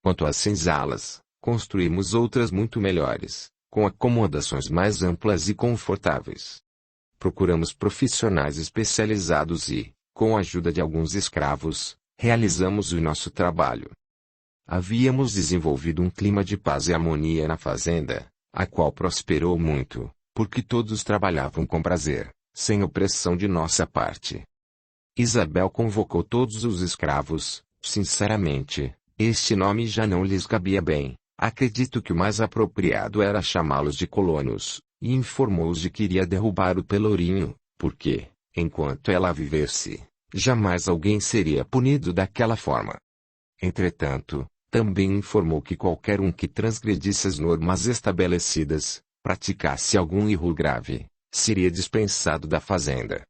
Quanto às senzalas, construímos outras muito melhores, com acomodações mais amplas e confortáveis. Procuramos profissionais especializados e, com a ajuda de alguns escravos, realizamos o nosso trabalho. Havíamos desenvolvido um clima de paz e harmonia na fazenda, a qual prosperou muito, porque todos trabalhavam com prazer, sem opressão de nossa parte. Isabel convocou todos os escravos. Sinceramente, este nome já não lhes cabia bem. Acredito que o mais apropriado era chamá-los de colonos, e informou-os de que iria derrubar o Pelourinho, porque, enquanto ela vivesse, jamais alguém seria punido daquela forma. Entretanto, também informou que qualquer um que transgredisse as normas estabelecidas, praticasse algum erro grave, seria dispensado da fazenda.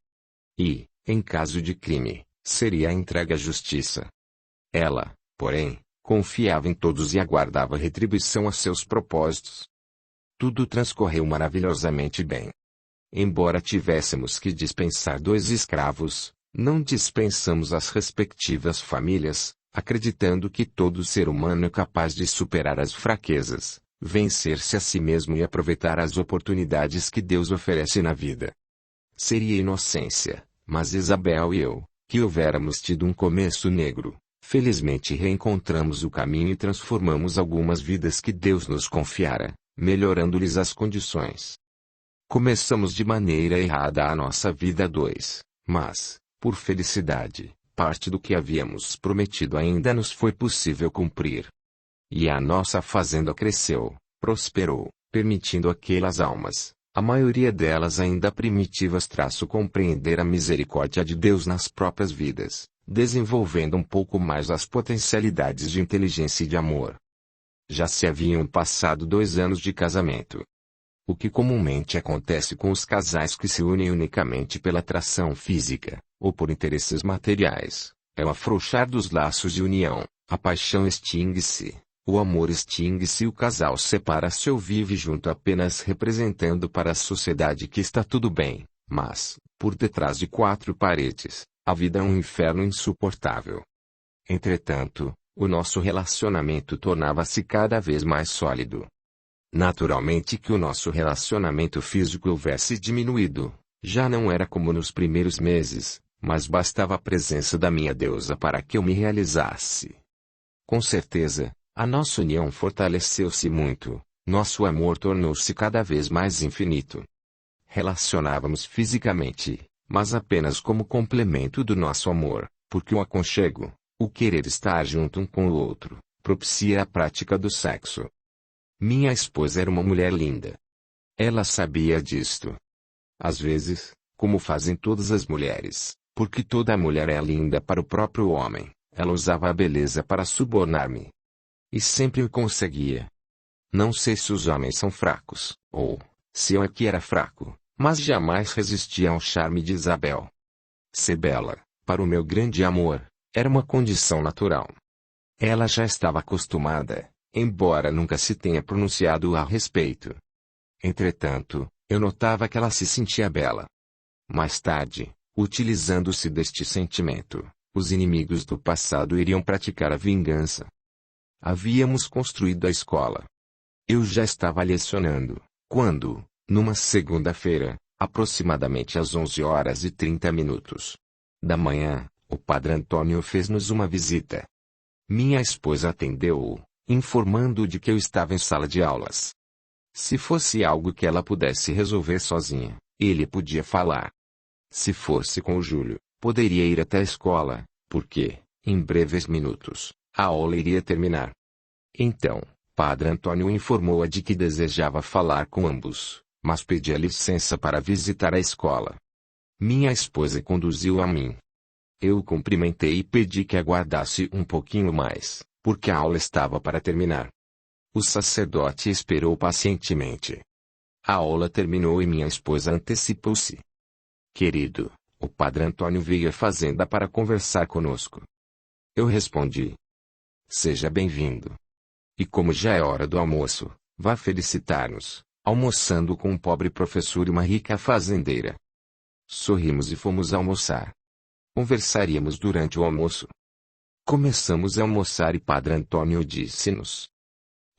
E, em caso de crime, seria entregue à justiça. Ela, porém, confiava em todos e aguardava retribuição a seus propósitos. Tudo transcorreu maravilhosamente bem. Embora tivéssemos que dispensar 2 escravos, não dispensamos as respectivas famílias, acreditando que todo ser humano é capaz de superar as fraquezas, vencer-se a si mesmo e aproveitar as oportunidades que Deus oferece na vida. Seria inocência, mas Isabel e eu, que houvéramos tido um começo negro, felizmente reencontramos o caminho e transformamos algumas vidas que Deus nos confiara, melhorando-lhes as condições. Começamos de maneira errada a nossa vida a 2, mas, por felicidade, parte do que havíamos prometido ainda nos foi possível cumprir. E a nossa fazenda cresceu, prosperou, permitindo àquelas almas, a maioria delas ainda primitivas, compreender a misericórdia de Deus nas próprias vidas, desenvolvendo um pouco mais as potencialidades de inteligência e de amor. Já se haviam passado 2 anos de casamento. O que comumente acontece com os casais que se unem unicamente pela atração física, ou por interesses materiais, é o afrouxar dos laços de união, a paixão extingue-se, o amor extingue-se e o casal separa-se ou vive junto apenas representando para a sociedade que está tudo bem, mas, por detrás de 4 paredes, a vida é um inferno insuportável. Entretanto, o nosso relacionamento tornava-se cada vez mais sólido. Naturalmente que o nosso relacionamento físico houvesse diminuído, já não era como nos primeiros meses, mas bastava a presença da minha deusa para que eu me realizasse. Com certeza, a nossa união fortaleceu-se muito, nosso amor tornou-se cada vez mais infinito. Relacionávamos fisicamente, mas apenas como complemento do nosso amor, porque o aconchego, o querer estar junto um com o outro, propicia a prática do sexo. Minha esposa era uma mulher linda. Ela sabia disto. Às vezes, como fazem todas as mulheres, porque toda mulher é linda para o próprio homem, ela usava a beleza para subornar-me. E sempre o conseguia. Não sei se os homens são fracos, ou, se eu é que era fraco, mas jamais resisti ao charme de Isabel. Ser bela, para o meu grande amor, era uma condição natural. Ela já estava acostumada, embora nunca se tenha pronunciado a respeito. Entretanto, eu notava que ela se sentia bela. Mais tarde, utilizando-se deste sentimento, os inimigos do passado iriam praticar a vingança. Havíamos construído a escola. Eu já estava lecionando, quando, numa segunda-feira, aproximadamente às 11h30 da manhã, o padre Antônio fez-nos uma visita. Minha esposa atendeu-o, informando de que eu estava em sala de aulas. Se fosse algo que ela pudesse resolver sozinha, ele podia falar. Se fosse com o Júlio, poderia ir até a escola, porque, em breves minutos, a aula iria terminar. Então, padre Antônio informou-a de que desejava falar com ambos, mas pedia licença para visitar a escola. Minha esposa conduziu-a a mim. Eu o cumprimentei e pedi que aguardasse um pouquinho mais, porque a aula estava para terminar. O sacerdote esperou pacientemente. A aula terminou e minha esposa antecipou-se. Querido, o padre Antônio veio à fazenda para conversar conosco. Eu respondi. Seja bem-vindo. E como já é hora do almoço, vá felicitar-nos, almoçando com um pobre professor e uma rica fazendeira. Sorrimos e fomos almoçar. Conversaríamos durante o almoço. Começamos a almoçar e Padre Antônio disse-nos: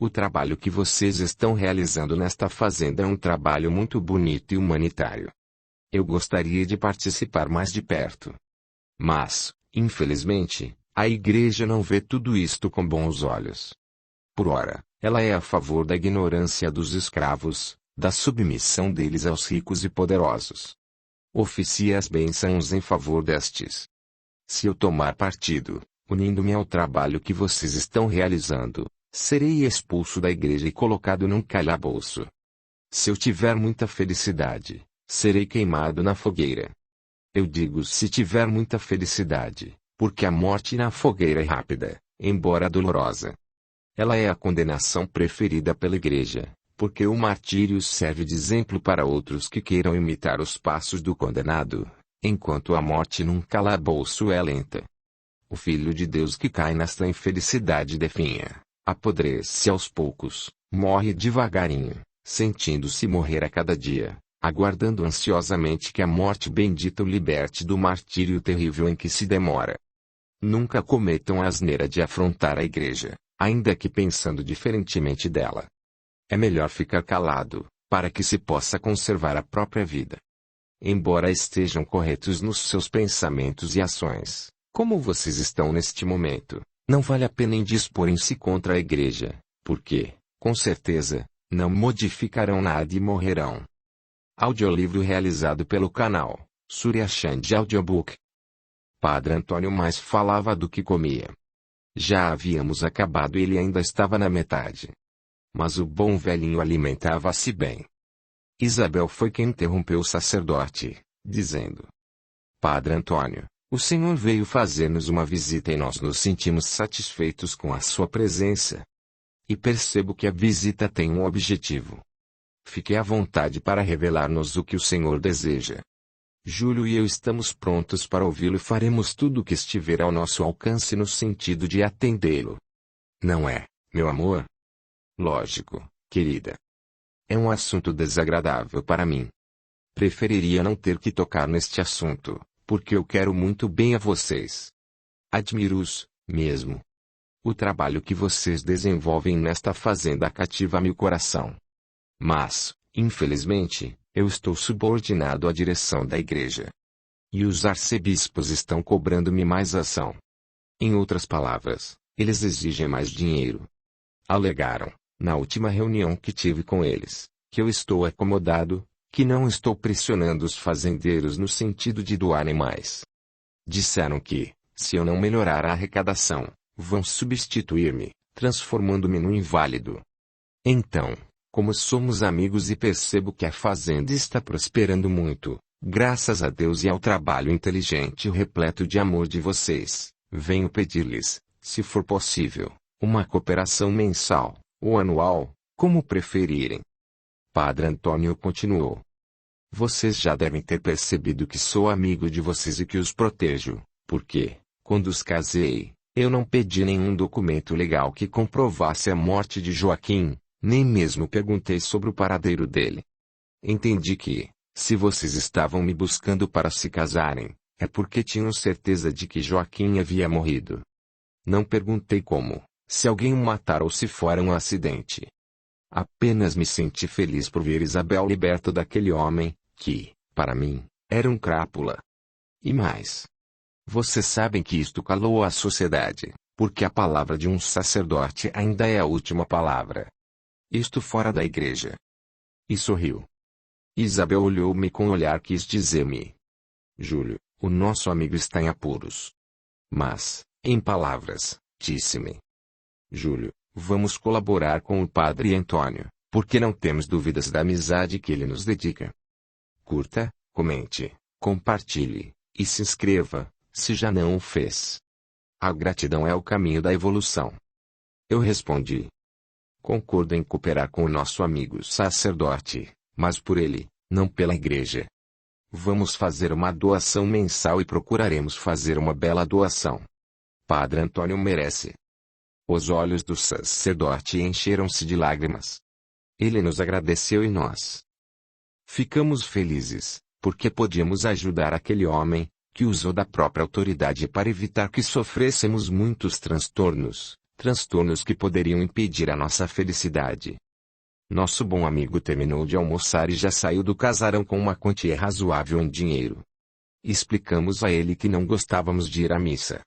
o trabalho que vocês estão realizando nesta fazenda é um trabalho muito bonito e humanitário. Eu gostaria de participar mais de perto. Mas, infelizmente, a Igreja não vê tudo isto com bons olhos. Por ora, ela é a favor da ignorância dos escravos, da submissão deles aos ricos e poderosos. Oficia as bênçãos em favor destes. Se eu tomar partido, unindo-me ao trabalho que vocês estão realizando, serei expulso da igreja e colocado num calabouço. Se eu tiver muita felicidade, serei queimado na fogueira. Eu digo se tiver muita felicidade, porque a morte na fogueira é rápida, embora dolorosa. Ela é a condenação preferida pela igreja, porque o martírio serve de exemplo para outros que queiram imitar os passos do condenado, enquanto a morte num calabouço é lenta. O Filho de Deus que cai nesta infelicidade definha, apodrece aos poucos, morre devagarinho, sentindo-se morrer a cada dia, aguardando ansiosamente que a morte bendita o liberte do martírio terrível em que se demora. Nunca cometam a asneira de afrontar a igreja, ainda que pensando diferentemente dela. É melhor ficar calado, para que se possa conservar a própria vida. Embora estejam corretos nos seus pensamentos e ações, como vocês estão neste momento, não vale a pena indisporem-se contra a igreja, porque, com certeza, não modificarão nada e morrerão. Audiolivro realizado pelo canal Surya Chand Audiobook. Padre Antônio mais falava do que comia. Já havíamos acabado e ele ainda estava na metade. Mas o bom velhinho alimentava-se bem. Isabel foi quem interrompeu o sacerdote, dizendo: Padre Antônio, o senhor veio fazer-nos uma visita e nós nos sentimos satisfeitos com a sua presença. E percebo que a visita tem um objetivo. Fique à vontade para revelar-nos o que o senhor deseja. Júlio e eu estamos prontos para ouvi-lo e faremos tudo o que estiver ao nosso alcance no sentido de atendê-lo. Não é, meu amor? Lógico, querida. É um assunto desagradável para mim. Preferiria não ter que tocar neste assunto, porque eu quero muito bem a vocês. Admiro-os, mesmo. O trabalho que vocês desenvolvem nesta fazenda cativa-me o coração. Mas, infelizmente, eu estou subordinado à direção da igreja. E os arcebispos estão cobrando-me mais ação. Em outras palavras, eles exigem mais dinheiro. Alegaram, na última reunião que tive com eles, que eu estou acomodado, que não estou pressionando os fazendeiros no sentido de doarem mais. Disseram que, se eu não melhorar a arrecadação, vão substituir-me, transformando-me num inválido. Então, como somos amigos e percebo que a fazenda está prosperando muito, graças a Deus e ao trabalho inteligente e repleto de amor de vocês, venho pedir-lhes, se for possível, uma cooperação mensal, ou anual, como preferirem. Padre Antônio continuou: vocês já devem ter percebido que sou amigo de vocês e que os protejo, porque, quando os casei, eu não pedi nenhum documento legal que comprovasse a morte de Joaquim, nem mesmo perguntei sobre o paradeiro dele. Entendi que, se vocês estavam me buscando para se casarem, é porque tinham certeza de que Joaquim havia morrido. Não perguntei como, se alguém o matara ou se fora um acidente. Apenas me senti feliz por ver Isabel liberta daquele homem, que, para mim, era um crápula. E mais. Vocês sabem que isto calou a sociedade, porque a palavra de um sacerdote ainda é a última palavra. Isto fora da igreja. E sorriu. Isabel olhou-me com um olhar que quis dizer-me: Júlio, o nosso amigo está em apuros. Mas, em palavras, disse-me: Júlio, vamos colaborar com o Padre Antônio, porque não temos dúvidas da amizade que ele nos dedica. Curta, comente, compartilhe, e se inscreva, se já não o fez. A gratidão é o caminho da evolução. Eu respondi: concordo em cooperar com o nosso amigo sacerdote, mas por ele, não pela igreja. Vamos fazer uma doação mensal e procuraremos fazer uma bela doação. Padre Antônio merece. Os olhos do sacerdote encheram-se de lágrimas. Ele nos agradeceu e nós ficamos felizes, porque podíamos ajudar aquele homem, que usou da própria autoridade para evitar que sofrêssemos muitos transtornos, transtornos que poderiam impedir a nossa felicidade. Nosso bom amigo terminou de almoçar e já saiu do casarão com uma quantia razoável em dinheiro. Explicamos a ele que não gostávamos de ir à missa.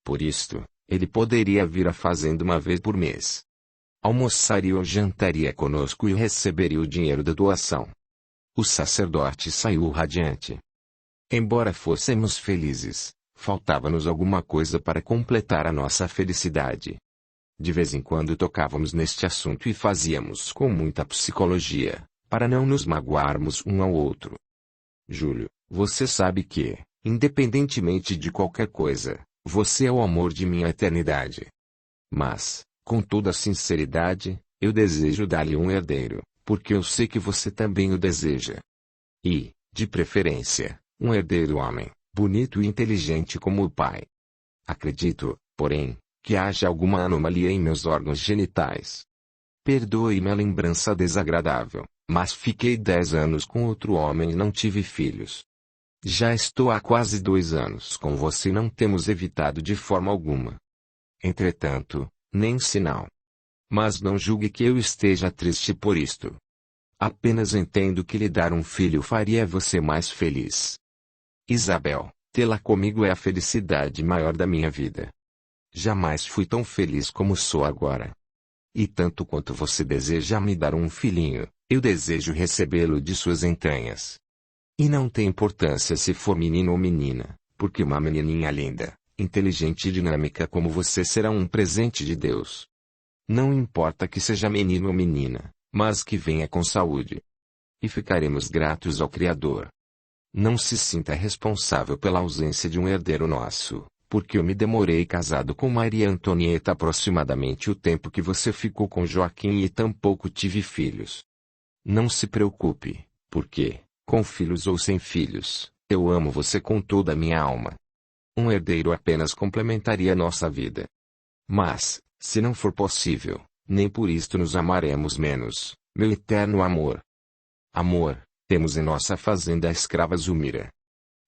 Por isto, ele poderia vir à fazenda uma vez por mês. Almoçaria ou jantaria conosco e receberia o dinheiro da doação. O sacerdote saiu radiante. Embora fôssemos felizes, faltava-nos alguma coisa para completar a nossa felicidade. De vez em quando tocávamos neste assunto e fazíamos com muita psicologia, para não nos magoarmos um ao outro. Júlio, você sabe que, independentemente de qualquer coisa, você é o amor de minha eternidade. Mas, com toda sinceridade, eu desejo dar-lhe um herdeiro, porque eu sei que você também o deseja. E, de preferência, um herdeiro homem, bonito e inteligente como o pai. Acredito, porém, que haja alguma anomalia em meus órgãos genitais. Perdoe-me a lembrança desagradável, mas fiquei 10 anos com outro homem e não tive filhos. Já estou há quase 2 anos com você e não temos evitado de forma alguma. Entretanto, nem sinal. Mas não julgue que eu esteja triste por isto. Apenas entendo que lhe dar um filho faria você mais feliz. Isabel, tê-la comigo é a felicidade maior da minha vida. Jamais fui tão feliz como sou agora. E tanto quanto você deseja me dar um filhinho, eu desejo recebê-lo de suas entranhas. E não tem importância se for menino ou menina, porque uma menininha linda, inteligente e dinâmica como você será um presente de Deus. Não importa que seja menino ou menina, mas que venha com saúde. E ficaremos gratos ao Criador. Não se sinta responsável pela ausência de um herdeiro nosso, porque eu me demorei casado com Maria Antonieta aproximadamente o tempo que você ficou com Joaquim e tampouco tive filhos. Não se preocupe, porque, com filhos ou sem filhos, eu amo você com toda a minha alma. Um herdeiro apenas complementaria nossa vida. Mas, se não for possível, nem por isto nos amaremos menos, meu eterno amor. Amor, temos em nossa fazenda a escrava Zulmira.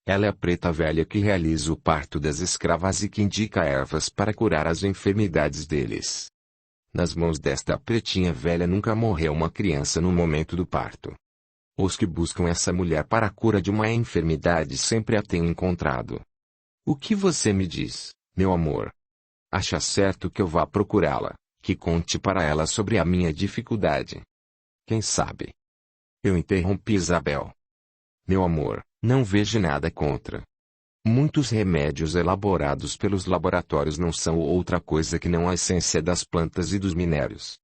Ela é a preta velha que realiza o parto das escravas e que indica ervas para curar as enfermidades deles. Nas mãos desta pretinha velha nunca morreu uma criança no momento do parto. Os que buscam essa mulher para a cura de uma enfermidade sempre a têm encontrado. O que você me diz, meu amor? Acha certo que eu vá procurá-la, que conte para ela sobre a minha dificuldade? Quem sabe? Eu interrompi Isabel. Meu amor, não vejo nada contra. Muitos remédios elaborados pelos laboratórios não são outra coisa que não a essência das plantas e dos minérios.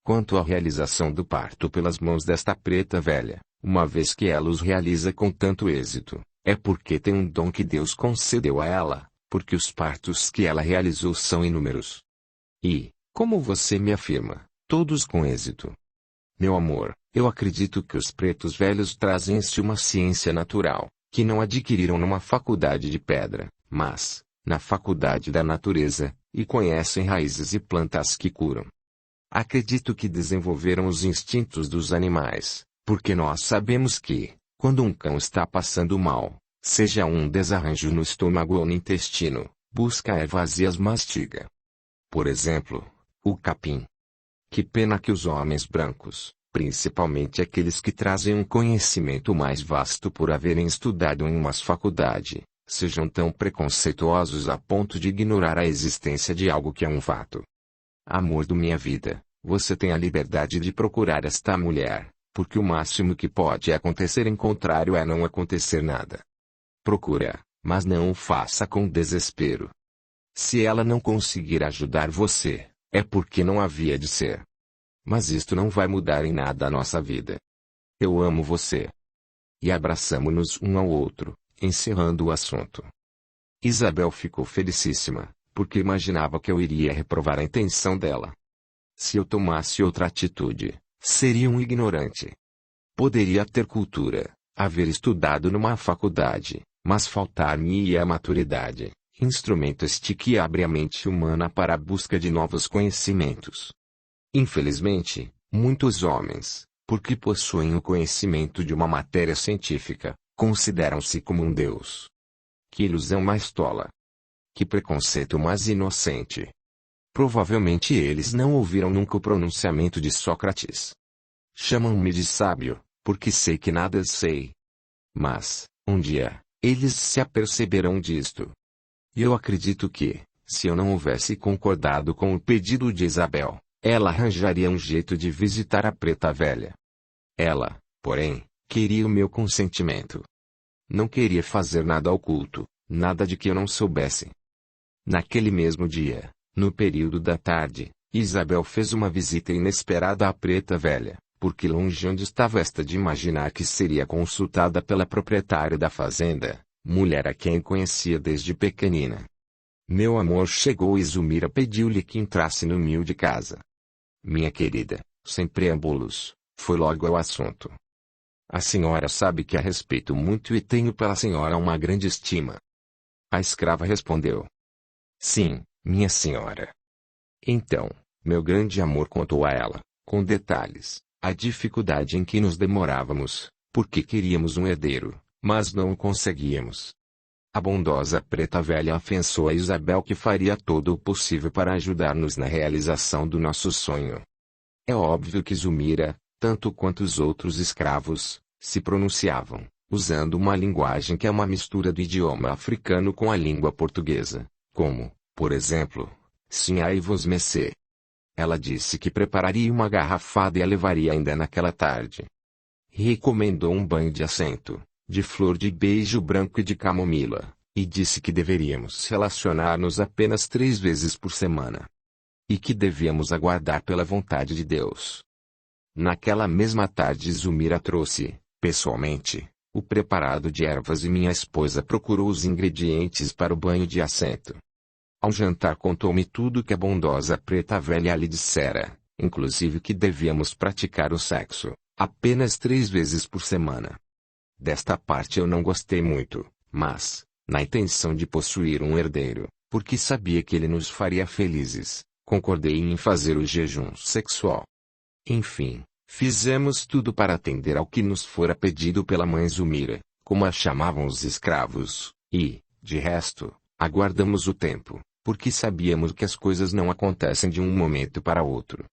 Quanto à realização do parto pelas mãos desta preta velha, uma vez que ela os realiza com tanto êxito, é porque tem um dom que Deus concedeu a ela, porque os partos que ela realizou são inúmeros. E, como você me afirma, todos com êxito. Meu amor, eu acredito que os pretos velhos trazem em si uma ciência natural, que não adquiriram numa faculdade de pedra, mas, na faculdade da natureza, e conhecem raízes e plantas que curam. Acredito que desenvolveram os instintos dos animais, porque nós sabemos que, quando um cão está passando mal, seja um desarranjo no estômago ou no intestino, busca ervas e as mastiga. Por exemplo, o capim. Que pena que os homens brancos, principalmente aqueles que trazem um conhecimento mais vasto por haverem estudado em uma faculdade, sejam tão preconceituosos a ponto de ignorar a existência de algo que é um fato. Amor da minha vida, você tem a liberdade de procurar esta mulher, porque o máximo que pode acontecer em contrário é não acontecer nada. Procura, mas não o faça com desespero. Se ela não conseguir ajudar você, é porque não havia de ser. Mas isto não vai mudar em nada a nossa vida. Eu amo você. E abraçamo-nos um ao outro, encerrando o assunto. Isabel ficou felicíssima, porque imaginava que eu iria reprovar a intenção dela. Se eu tomasse outra atitude, seria um ignorante. Poderia ter cultura, haver estudado numa faculdade, mas faltar-me-ia a maturidade, instrumento este que abre a mente humana para a busca de novos conhecimentos. Infelizmente, muitos homens, porque possuem o conhecimento de uma matéria científica, consideram-se como um deus. Que ilusão mais tola! Que preconceito mais inocente! Provavelmente eles não ouviram nunca o pronunciamento de Sócrates. Chamam-me de sábio, porque sei que nada sei. Mas, um dia, eles se aperceberão disto. E eu acredito que, se eu não houvesse concordado com o pedido de Isabel, ela arranjaria um jeito de visitar a preta velha. Ela, porém, queria o meu consentimento. Não queria fazer nada oculto, nada de que eu não soubesse. Naquele mesmo dia, no período da tarde, Isabel fez uma visita inesperada à preta velha, porque longe onde estava esta de imaginar que seria consultada pela proprietária da fazenda, mulher a quem conhecia desde pequenina. Meu amor chegou e Zulmira pediu-lhe que entrasse no humilde casa. Minha querida, sem preâmbulos, foi logo ao assunto. A senhora sabe que a respeito muito e tenho pela senhora uma grande estima. A escrava respondeu. Sim, minha senhora. Então, meu grande amor contou a ela, com detalhes, a dificuldade em que nos demorávamos, porque queríamos um herdeiro, mas não o conseguíamos. A bondosa preta velha afensou a Isabel que faria todo o possível para ajudar-nos na realização do nosso sonho. É óbvio que Zulmira, tanto quanto os outros escravos, se pronunciavam, usando uma linguagem que é uma mistura do idioma africano com a língua portuguesa, como, por exemplo, Senhai-vos Messê. Ela disse que prepararia uma garrafada e a levaria ainda naquela tarde. Recomendou um banho de assento, de flor de beijo branco e de camomila, e disse que deveríamos relacionar-nos apenas 3 vezes por semana. E que devíamos aguardar pela vontade de Deus. Naquela mesma tarde Zulmira trouxe, pessoalmente, o preparado de ervas e minha esposa procurou os ingredientes para o banho de assento. Ao jantar contou-me tudo que a bondosa preta velha lhe dissera, inclusive que devíamos praticar o sexo, apenas 3 vezes por semana. Desta parte eu não gostei muito, mas, na intenção de possuir um herdeiro, porque sabia que ele nos faria felizes, concordei em fazer o jejum sexual. Enfim, fizemos tudo para atender ao que nos fora pedido pela mãe Zulmira, como a chamavam os escravos, e, de resto, aguardamos o tempo, porque sabíamos que as coisas não acontecem de um momento para outro.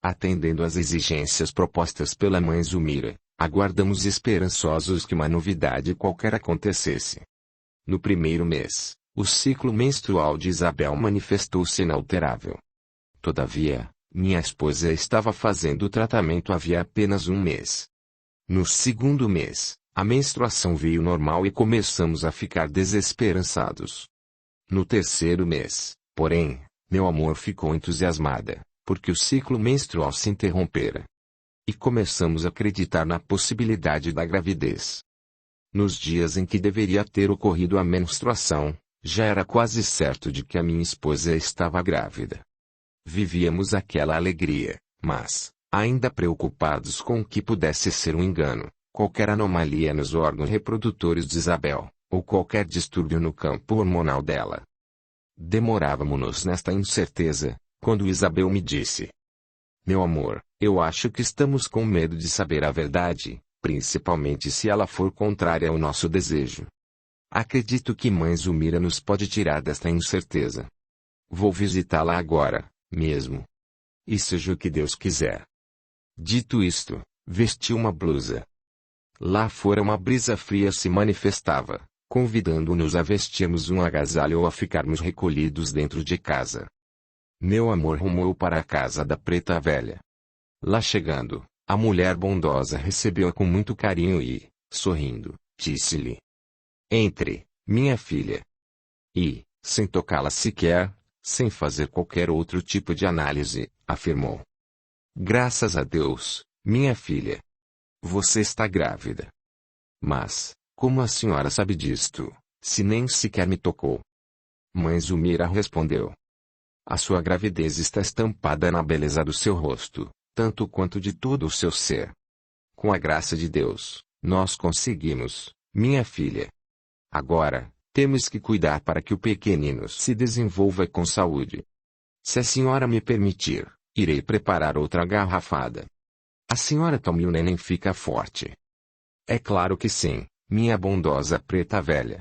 Atendendo às exigências propostas pela mãe Zulmira, aguardamos esperançosos que uma novidade qualquer acontecesse. No primeiro mês, o ciclo menstrual de Isabel manifestou-se inalterável. Todavia, minha esposa estava fazendo o tratamento havia apenas 1 mês. No segundo mês, a menstruação veio normal e começamos a ficar desesperançados. No terceiro mês, porém, meu amor ficou entusiasmada, porque o ciclo menstrual se interrompera. E começamos a acreditar na possibilidade da gravidez. Nos dias em que deveria ter ocorrido a menstruação, já era quase certo de que a minha esposa estava grávida. Vivíamos aquela alegria, mas, ainda preocupados com o que pudesse ser um engano, qualquer anomalia nos órgãos reprodutores de Isabel, ou qualquer distúrbio no campo hormonal dela. Demorávamos-nos nesta incerteza, quando Isabel me disse: Meu amor, eu acho que estamos com medo de saber a verdade, principalmente se ela for contrária ao nosso desejo. Acredito que mãe Zulmira nos pode tirar desta incerteza. Vou visitá-la agora, mesmo. E seja o que Deus quiser. Dito isto, vesti uma blusa. Lá fora uma brisa fria se manifestava, convidando-nos a vestirmos um agasalho ou a ficarmos recolhidos dentro de casa. Meu amor rumou para a casa da preta velha. Lá chegando, a mulher bondosa recebeu-a com muito carinho e, sorrindo, disse-lhe: Entre, minha filha. E, sem tocá-la sequer, sem fazer qualquer outro tipo de análise, afirmou: Graças a Deus, minha filha. Você está grávida. Mas, como a senhora sabe disto, se nem sequer me tocou? Mãe Zulmira respondeu: A sua gravidez está estampada na beleza do seu rosto, tanto quanto de todo o seu ser. Com a graça de Deus, nós conseguimos, minha filha. Agora, temos que cuidar para que o pequenino se desenvolva com saúde. Se a senhora me permitir, irei preparar outra garrafada. A senhora tome e o neném fica forte. É claro que sim, minha bondosa preta velha.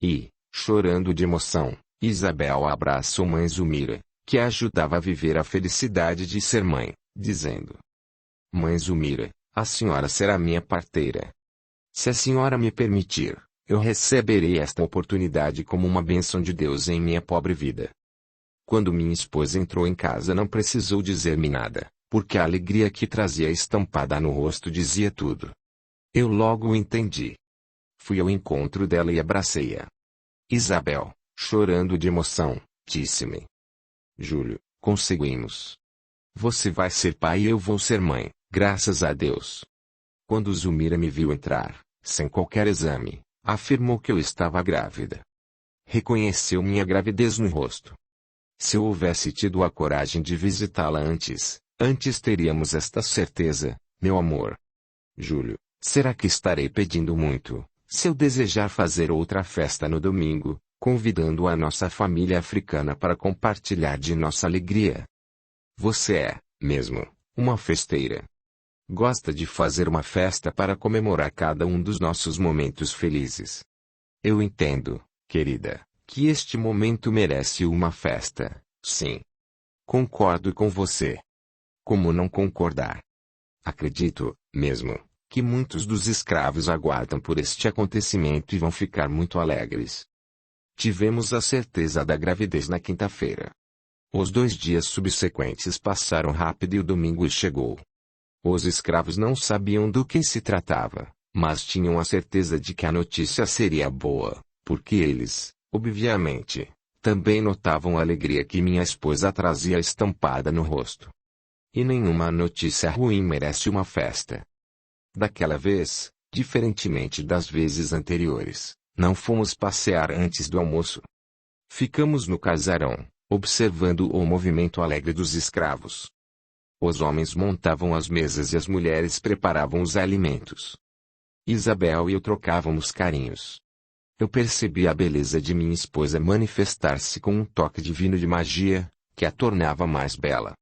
E, chorando de emoção, Isabel abraçou mãe Zulmira, que a ajudava a viver a felicidade de ser mãe, dizendo: Mãe Zulmira, a senhora será minha parteira. Se a senhora me permitir, eu receberei esta oportunidade como uma bênção de Deus em minha pobre vida. Quando minha esposa entrou em casa não precisou dizer-me nada, porque a alegria que trazia estampada no rosto dizia tudo. Eu logo o entendi. Fui ao encontro dela e abracei-a. Isabel, chorando de emoção, disse-me: Júlio, conseguimos. Você vai ser pai e eu vou ser mãe, graças a Deus. Quando Zulmira me viu entrar, sem qualquer exame, afirmou que eu estava grávida. Reconheceu minha gravidez no rosto. Se eu houvesse tido a coragem de visitá-la antes teríamos esta certeza, meu amor. Júlio, será que estarei pedindo muito, se eu desejar fazer outra festa no domingo, convidando a nossa família africana para compartilhar de nossa alegria? Você é, mesmo, uma festeira. Gosta de fazer uma festa para comemorar cada um dos nossos momentos felizes. Eu entendo, querida, que este momento merece uma festa, sim. Concordo com você. Como não concordar? Acredito, mesmo, que muitos dos escravos aguardam por este acontecimento e vão ficar muito alegres. Tivemos a certeza da gravidez na quinta-feira. Os 2 dias subsequentes passaram rápido e o domingo chegou. Os escravos não sabiam do que se tratava, mas tinham a certeza de que a notícia seria boa, porque eles, obviamente, também notavam a alegria que minha esposa trazia estampada no rosto. E nenhuma notícia ruim merece uma festa. Daquela vez, diferentemente das vezes anteriores, não fomos passear antes do almoço. Ficamos no casarão, observando o movimento alegre dos escravos. Os homens montavam as mesas e as mulheres preparavam os alimentos. Isabel e eu trocávamos carinhos. Eu percebi a beleza de minha esposa manifestar-se com um toque divino de magia, que a tornava mais bela.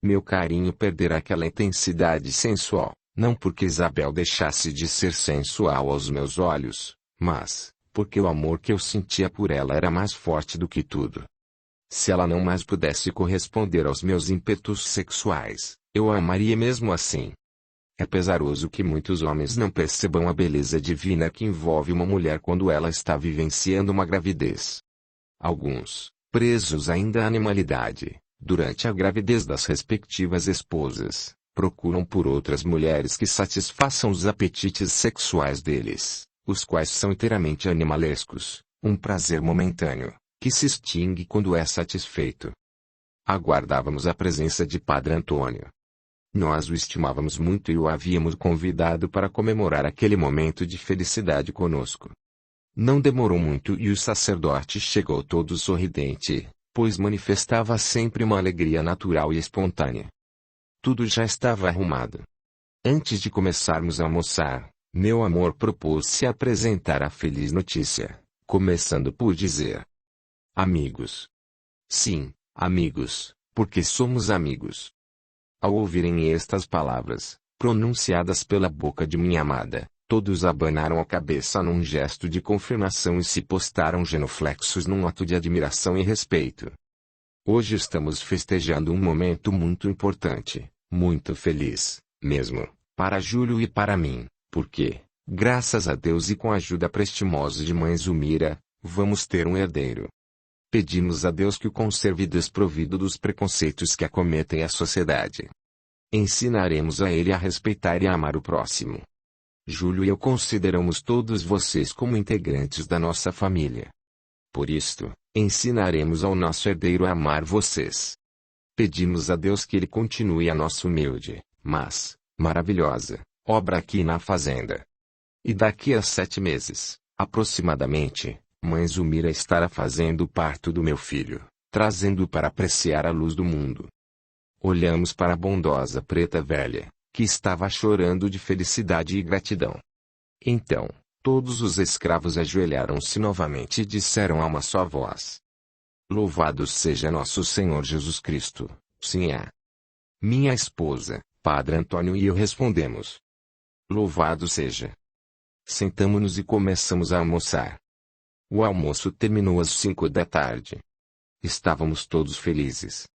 Meu carinho perdera aquela intensidade sensual, não porque Isabel deixasse de ser sensual aos meus olhos, mas porque o amor que eu sentia por ela era mais forte do que tudo. Se ela não mais pudesse corresponder aos meus ímpetos sexuais, eu a amaria mesmo assim. É pesaroso que muitos homens não percebam a beleza divina que envolve uma mulher quando ela está vivenciando uma gravidez. Alguns, presos ainda à animalidade, durante a gravidez das respectivas esposas, procuram por outras mulheres que satisfaçam os apetites sexuais deles, os quais são inteiramente animalescos, um prazer momentâneo, que se extingue quando é satisfeito. Aguardávamos a presença de Padre Antônio. Nós o estimávamos muito e o havíamos convidado para comemorar aquele momento de felicidade conosco. Não demorou muito e o sacerdote chegou todo sorridente, pois manifestava sempre uma alegria natural e espontânea. Tudo já estava arrumado. Antes de começarmos a almoçar, meu amor propôs-se apresentar a feliz notícia, começando por dizer: Amigos. Sim, amigos, porque somos amigos. Ao ouvirem estas palavras, pronunciadas pela boca de minha amada, todos abanaram a cabeça num gesto de confirmação e se postaram genuflexos num ato de admiração e respeito. Hoje estamos festejando um momento muito importante, muito feliz, mesmo, para Júlio e para mim, porque, graças a Deus e com a ajuda prestimosa de mãe Zulmira, vamos ter um herdeiro. Pedimos a Deus que o conserve desprovido dos preconceitos que acometem a sociedade. Ensinaremos a ele a respeitar e a amar o próximo. Júlio e eu consideramos todos vocês como integrantes da nossa família. Por isto, ensinaremos ao nosso herdeiro a amar vocês. Pedimos a Deus que ele continue a nossa humilde, mas maravilhosa, obra aqui na fazenda. E daqui a 7 meses, aproximadamente, mãe Zulmira estará fazendo o parto do meu filho, trazendo-o para apreciar a luz do mundo. Olhamos para a bondosa preta velha, que estava chorando de felicidade e gratidão. Então, todos os escravos ajoelharam-se novamente e disseram a uma só voz: Louvado seja nosso Senhor Jesus Cristo, sim é. Minha esposa, Padre Antônio e eu respondemos: Louvado seja. Sentamo-nos e começamos a almoçar. O almoço terminou às 5 da tarde. Estávamos todos felizes.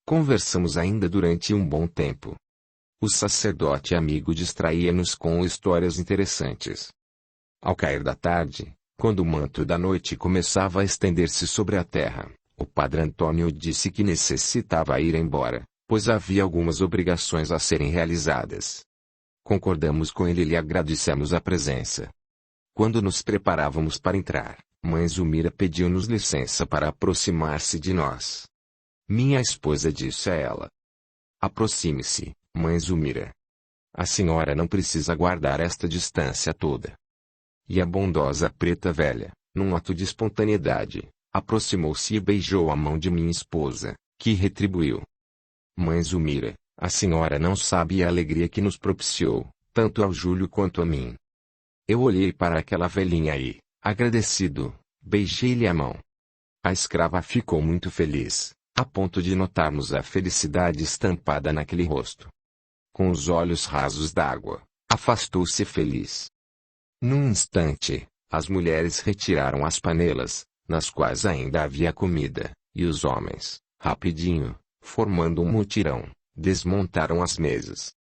Conversamos ainda durante um bom tempo. O sacerdote amigo distraía-nos com histórias interessantes. Ao cair da tarde, quando o manto da noite começava a estender-se sobre a terra, o padre Antônio disse que necessitava ir embora, pois havia algumas obrigações a serem realizadas. Concordamos com ele e lhe agradecemos a presença. Quando nos preparávamos para entrar, mãe Zulmira pediu-nos licença para aproximar-se de nós. Minha esposa disse a ela: "Aproxime-se, mãe Zulmira. A senhora não precisa guardar esta distância toda." E a bondosa preta velha, num ato de espontaneidade, aproximou-se e beijou a mão de minha esposa, que retribuiu. "Mãe Zulmira, a senhora não sabe a alegria que nos propiciou, tanto ao Júlio quanto a mim." Eu olhei para aquela velhinha e, agradecido, beijei-lhe a mão. A escrava ficou muito feliz, a ponto de notarmos a felicidade estampada naquele rosto. Com os olhos rasos d'água, afastou-se feliz. Num instante, as mulheres retiraram as panelas, nas quais ainda havia comida, e os homens, rapidinho, formando um mutirão, desmontaram as mesas.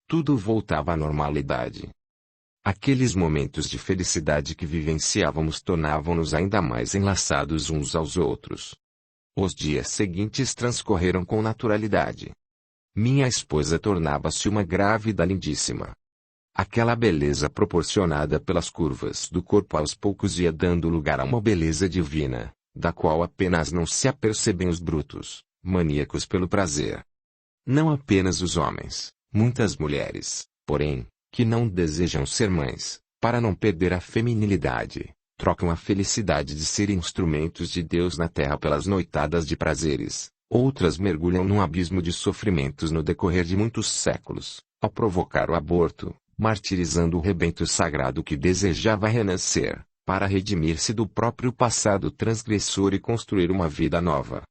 Tudo voltava à normalidade. Aqueles momentos de felicidade que vivenciávamos tornavam-nos ainda mais enlaçados uns aos outros. Os dias seguintes transcorreram com naturalidade. Minha esposa tornava-se uma grávida lindíssima. Aquela beleza proporcionada pelas curvas do corpo aos poucos ia dando lugar a uma beleza divina, da qual apenas não se apercebem os brutos, maníacos pelo prazer. Não apenas os homens, muitas mulheres, porém, que não desejam ser mães, para não perder a feminilidade, trocam a felicidade de serem instrumentos de Deus na terra pelas noitadas de prazeres. Outras mergulham num abismo de sofrimentos no decorrer de muitos séculos, ao provocar o aborto, martirizando o rebento sagrado que desejava renascer, para redimir-se do próprio passado transgressor e construir uma vida nova.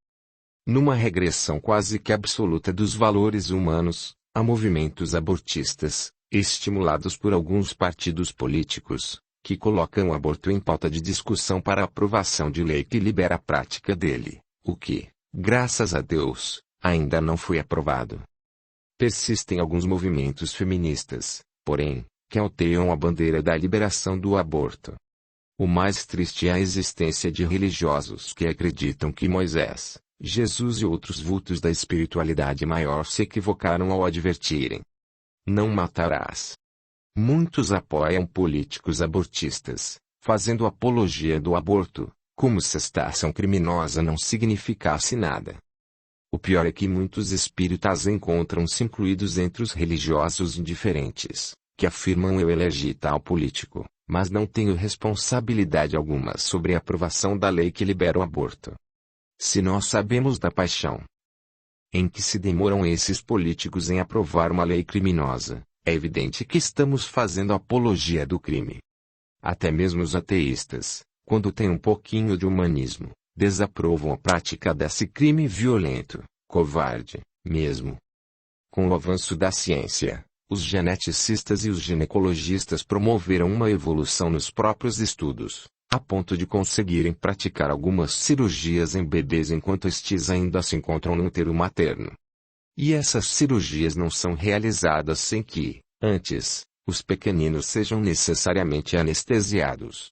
Numa regressão quase que absoluta dos valores humanos, há movimentos abortistas, estimulados por alguns partidos políticos, que colocam o aborto em pauta de discussão para a aprovação de lei que libera a prática dele, o que, graças a Deus, ainda não foi aprovado. Persistem alguns movimentos feministas, porém, que alteiam a bandeira da liberação do aborto. O mais triste é a existência de religiosos que acreditam que Moisés, Jesus e outros vultos da espiritualidade maior se equivocaram ao advertirem: "Não matarás." Muitos apoiam políticos abortistas, fazendo apologia do aborto, como se esta ação criminosa não significasse nada. O pior é que muitos espíritas encontram-se incluídos entre os religiosos indiferentes, que afirmam: "Eu elegi tal político, mas não tenho responsabilidade alguma sobre a aprovação da lei que libera o aborto." Se nós sabemos da paixão em que se demoram esses políticos em aprovar uma lei criminosa, é evidente que estamos fazendo apologia do crime. Até mesmo os ateístas, quando têm um pouquinho de humanismo, desaprovam a prática desse crime violento, covarde, mesmo. Com o avanço da ciência, os geneticistas e os ginecologistas promoveram uma evolução nos próprios estudos, a ponto de conseguirem praticar algumas cirurgias em bebês enquanto estes ainda se encontram no útero materno. E essas cirurgias não são realizadas sem que, antes, os pequeninos sejam necessariamente anestesiados.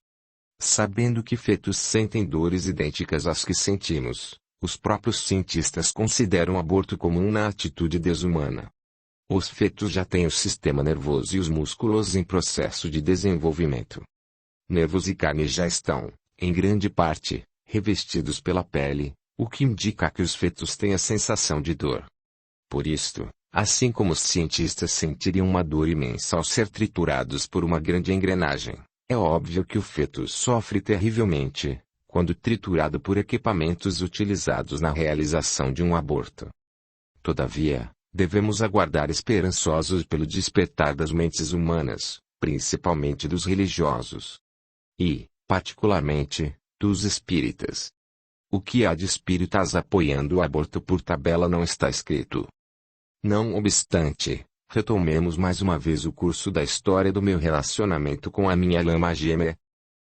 Sabendo que fetos sentem dores idênticas às que sentimos, os próprios cientistas consideram o aborto como uma atitude desumana. Os fetos já têm o sistema nervoso e os músculos em processo de desenvolvimento. Nervos e carne já estão, em grande parte, revestidos pela pele, o que indica que os fetos têm a sensação de dor. Por isto, assim como os cientistas sentiriam uma dor imensa ao ser triturados por uma grande engrenagem, é óbvio que o feto sofre terrivelmente, quando triturado por equipamentos utilizados na realização de um aborto. Todavia, devemos aguardar esperançosos pelo despertar das mentes humanas, principalmente dos religiosos. E, particularmente, dos espíritas. O que há de espíritas apoiando o aborto por tabela não está escrito. Não obstante, retomemos mais uma vez o curso da história do meu relacionamento com a minha lama gêmea.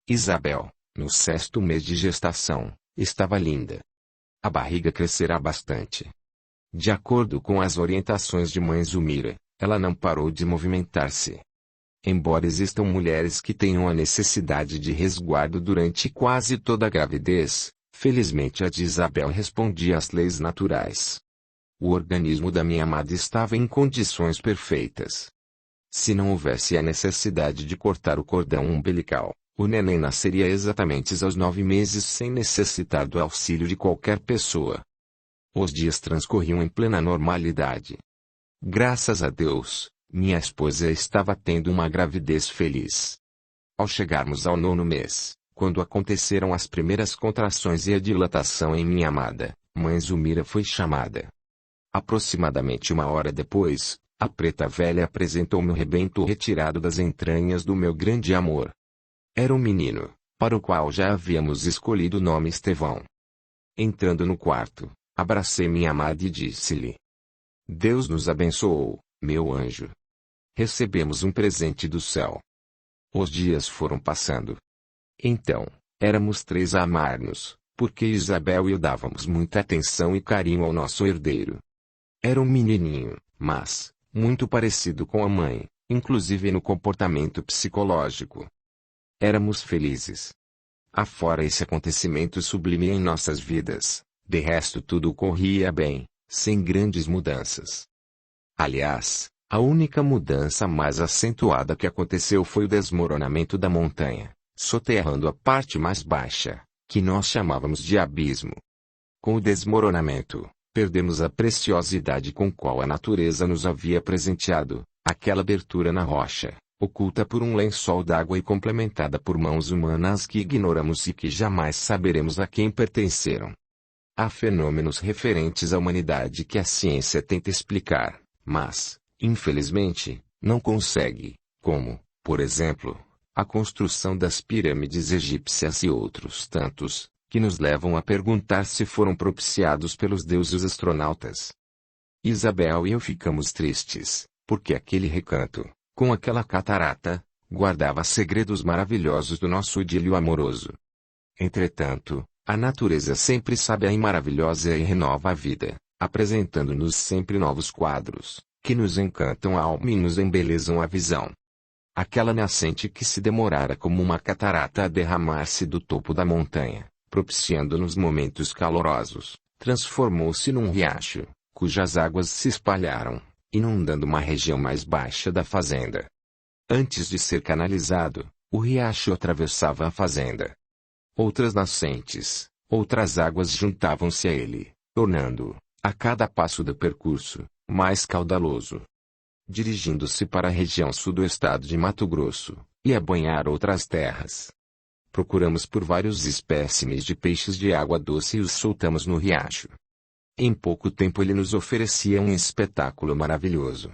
Isabel, no 6º mês de gestação, estava linda. A barriga crescerá bastante. De acordo com as orientações de mãe Zumira, ela não parou de movimentar-se. Embora existam mulheres que tenham a necessidade de resguardo durante quase toda a gravidez, felizmente a de Isabel respondia às leis naturais. O organismo da minha amada estava em condições perfeitas. Se não houvesse a necessidade de cortar o cordão umbilical, o neném nasceria exatamente aos 9 meses sem necessitar do auxílio de qualquer pessoa. Os dias transcorriam em plena normalidade. Graças a Deus, minha esposa estava tendo uma gravidez feliz. Ao chegarmos ao 9º mês, quando aconteceram as primeiras contrações e a dilatação em minha amada, mãe Zumira foi chamada. Aproximadamente 1 hora depois, a preta velha apresentou-me o rebento retirado das entranhas do meu grande amor. Era um menino, para o qual já havíamos escolhido o nome Estevão. Entrando no quarto, abracei minha amada e disse-lhe: Deus nos abençoou, meu anjo. Recebemos um presente do céu. Os dias foram passando. Então, éramos 3 a amar-nos, porque Isabel e eu dávamos muita atenção e carinho ao nosso herdeiro. Era um menininho, mas muito parecido com a mãe, inclusive no comportamento psicológico. Éramos felizes. Afora esse acontecimento sublime em nossas vidas, de resto tudo corria bem, sem grandes mudanças. Aliás, a única mudança mais acentuada que aconteceu foi o desmoronamento da montanha, soterrando a parte mais baixa, que nós chamávamos de abismo. Com o desmoronamento, perdemos a preciosidade com qual a natureza nos havia presenteado, aquela abertura na rocha, oculta por um lençol d'água e complementada por mãos humanas que ignoramos e que jamais saberemos a quem pertenceram. Há fenômenos referentes à humanidade que a ciência tenta explicar, mas, infelizmente, não consegue, como, por exemplo, a construção das pirâmides egípcias e outros tantos, que nos levam a perguntar se foram propiciados pelos deuses astronautas. Isabel e eu ficamos tristes, porque aquele recanto, com aquela catarata, guardava segredos maravilhosos do nosso idílio amoroso. Entretanto, a natureza sempre sabe e maravilhosa e renova a vida, apresentando-nos sempre novos quadros, que nos encantam a alma e nos embelezam a visão. Aquela nascente que se demorara como uma catarata a derramar-se do topo da montanha, propiciando-nos momentos calorosos, transformou-se num riacho, cujas águas se espalharam, inundando uma região mais baixa da fazenda. Antes de ser canalizado, o riacho atravessava a fazenda. Outras nascentes, outras águas juntavam-se a ele, tornando-o, a cada passo do percurso, mais caudaloso. Dirigindo-se para a região sul do estado de Mato Grosso, ia banhar outras terras. Procuramos por vários espécimes de peixes de água doce e os soltamos no riacho. Em pouco tempo ele nos oferecia um espetáculo maravilhoso.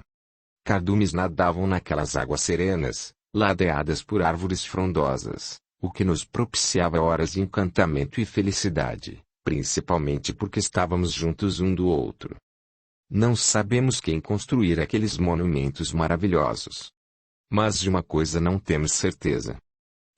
Cardumes nadavam naquelas águas serenas, ladeadas por árvores frondosas, o que nos propiciava horas de encantamento e felicidade, principalmente porque estávamos juntos um do outro. Não sabemos quem construir aqueles monumentos maravilhosos. Mas de uma coisa não temos certeza.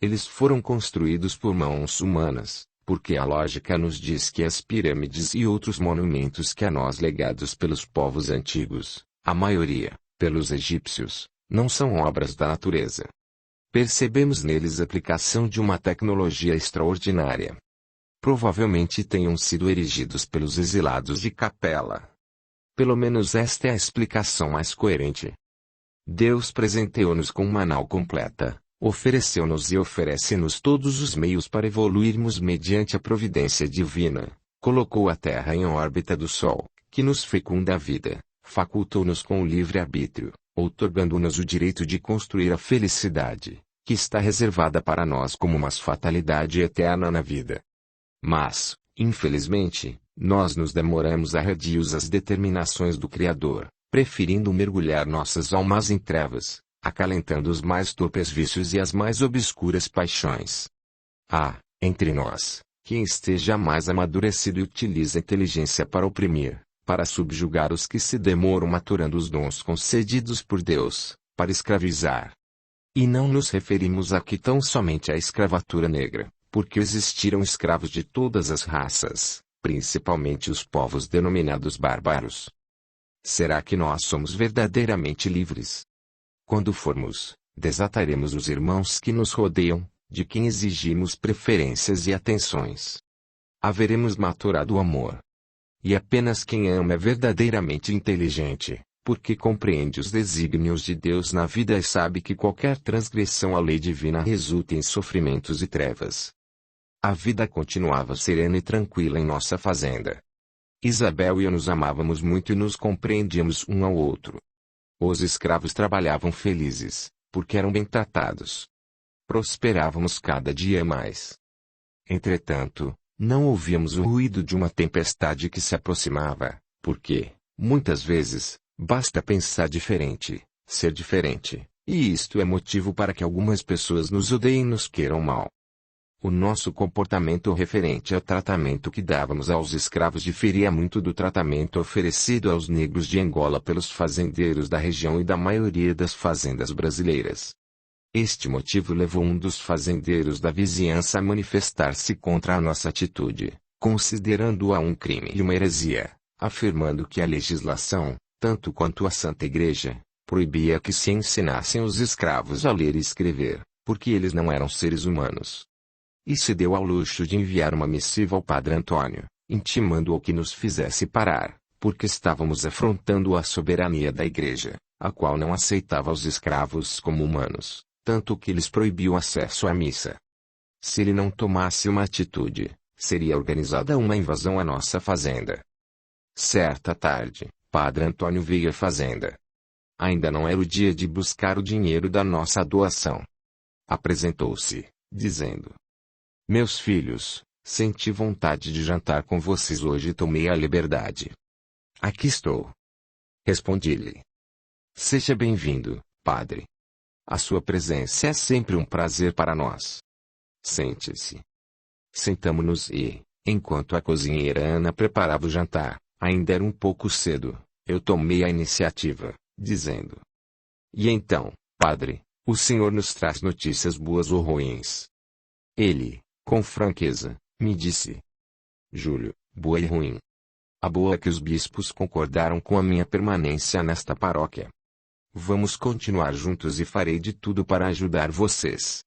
Eles foram construídos por mãos humanas, porque a lógica nos diz que as pirâmides e outros monumentos que a nós legados pelos povos antigos, a maioria, pelos egípcios, não são obras da natureza. Percebemos neles a aplicação de uma tecnologia extraordinária. Provavelmente tenham sido erigidos pelos exilados de Capela. Pelo menos esta é a explicação mais coerente. Deus presenteou-nos com uma nau completa, ofereceu-nos e oferece-nos todos os meios para evoluirmos mediante a providência divina, colocou a Terra em órbita do Sol, que nos fecunda a vida, facultou-nos com o livre-arbítrio, outorgando-nos o direito de construir a felicidade, que está reservada para nós como uma fatalidade eterna na vida. Mas, infelizmente, nós nos demoramos arredios às determinações do Criador, preferindo mergulhar nossas almas em trevas, acalentando os mais torpes vícios e as mais obscuras paixões. Entre nós, quem esteja mais amadurecido e utiliza a inteligência para oprimir, para subjugar os que se demoram maturando os dons concedidos por Deus, para escravizar. E não nos referimos aqui tão somente à escravatura negra, porque existiram escravos de todas as raças, principalmente os povos denominados bárbaros. Será que nós somos verdadeiramente livres? Quando formos, desataremos os irmãos que nos rodeiam, de quem exigimos preferências e atenções. Haveremos maturado o amor. E apenas quem ama é verdadeiramente inteligente, porque compreende os desígnios de Deus na vida e sabe que qualquer transgressão à lei divina resulta em sofrimentos e trevas. A vida continuava serena e tranquila em nossa fazenda. Isabel e eu nos amávamos muito e nos compreendíamos um ao outro. Os escravos trabalhavam felizes, porque eram bem tratados. Prosperávamos cada dia mais. Entretanto, não ouvíamos o ruído de uma tempestade que se aproximava, porque, muitas vezes, basta pensar diferente, ser diferente, e isto é motivo para que algumas pessoas nos odeiem e nos queiram mal. O nosso comportamento referente ao tratamento que dávamos aos escravos diferia muito do tratamento oferecido aos negros de Angola pelos fazendeiros da região e da maioria das fazendas brasileiras. Este motivo levou um dos fazendeiros da vizinhança a manifestar-se contra a nossa atitude, considerando-a um crime e uma heresia, afirmando que a legislação, tanto quanto a Santa Igreja, proibia que se ensinassem os escravos a ler e escrever, porque eles não eram seres humanos. E se deu ao luxo de enviar uma missiva ao Padre Antônio, intimando-o que nos fizesse parar, porque estávamos afrontando a soberania da Igreja, a qual não aceitava os escravos como humanos, tanto que lhes proibiu acesso à missa. Se ele não tomasse uma atitude, seria organizada uma invasão à nossa fazenda. Certa tarde, Padre Antônio veio à fazenda. Ainda não era o dia de buscar o dinheiro da nossa doação. Apresentou-se, dizendo: Meus filhos, senti vontade de jantar com vocês hoje e tomei a liberdade. Aqui estou. Respondi-lhe: Seja bem-vindo, padre. A sua presença é sempre um prazer para nós. Sente-se. Sentamo-nos e, enquanto a cozinheira Ana preparava o jantar, ainda era um pouco cedo, eu tomei a iniciativa, dizendo: E então, padre, o senhor nos traz notícias boas ou ruins? Ele, com franqueza, me disse: Júlio, boa e ruim. A boa é que os bispos concordaram com a minha permanência nesta paróquia. Vamos continuar juntos e farei de tudo para ajudar vocês.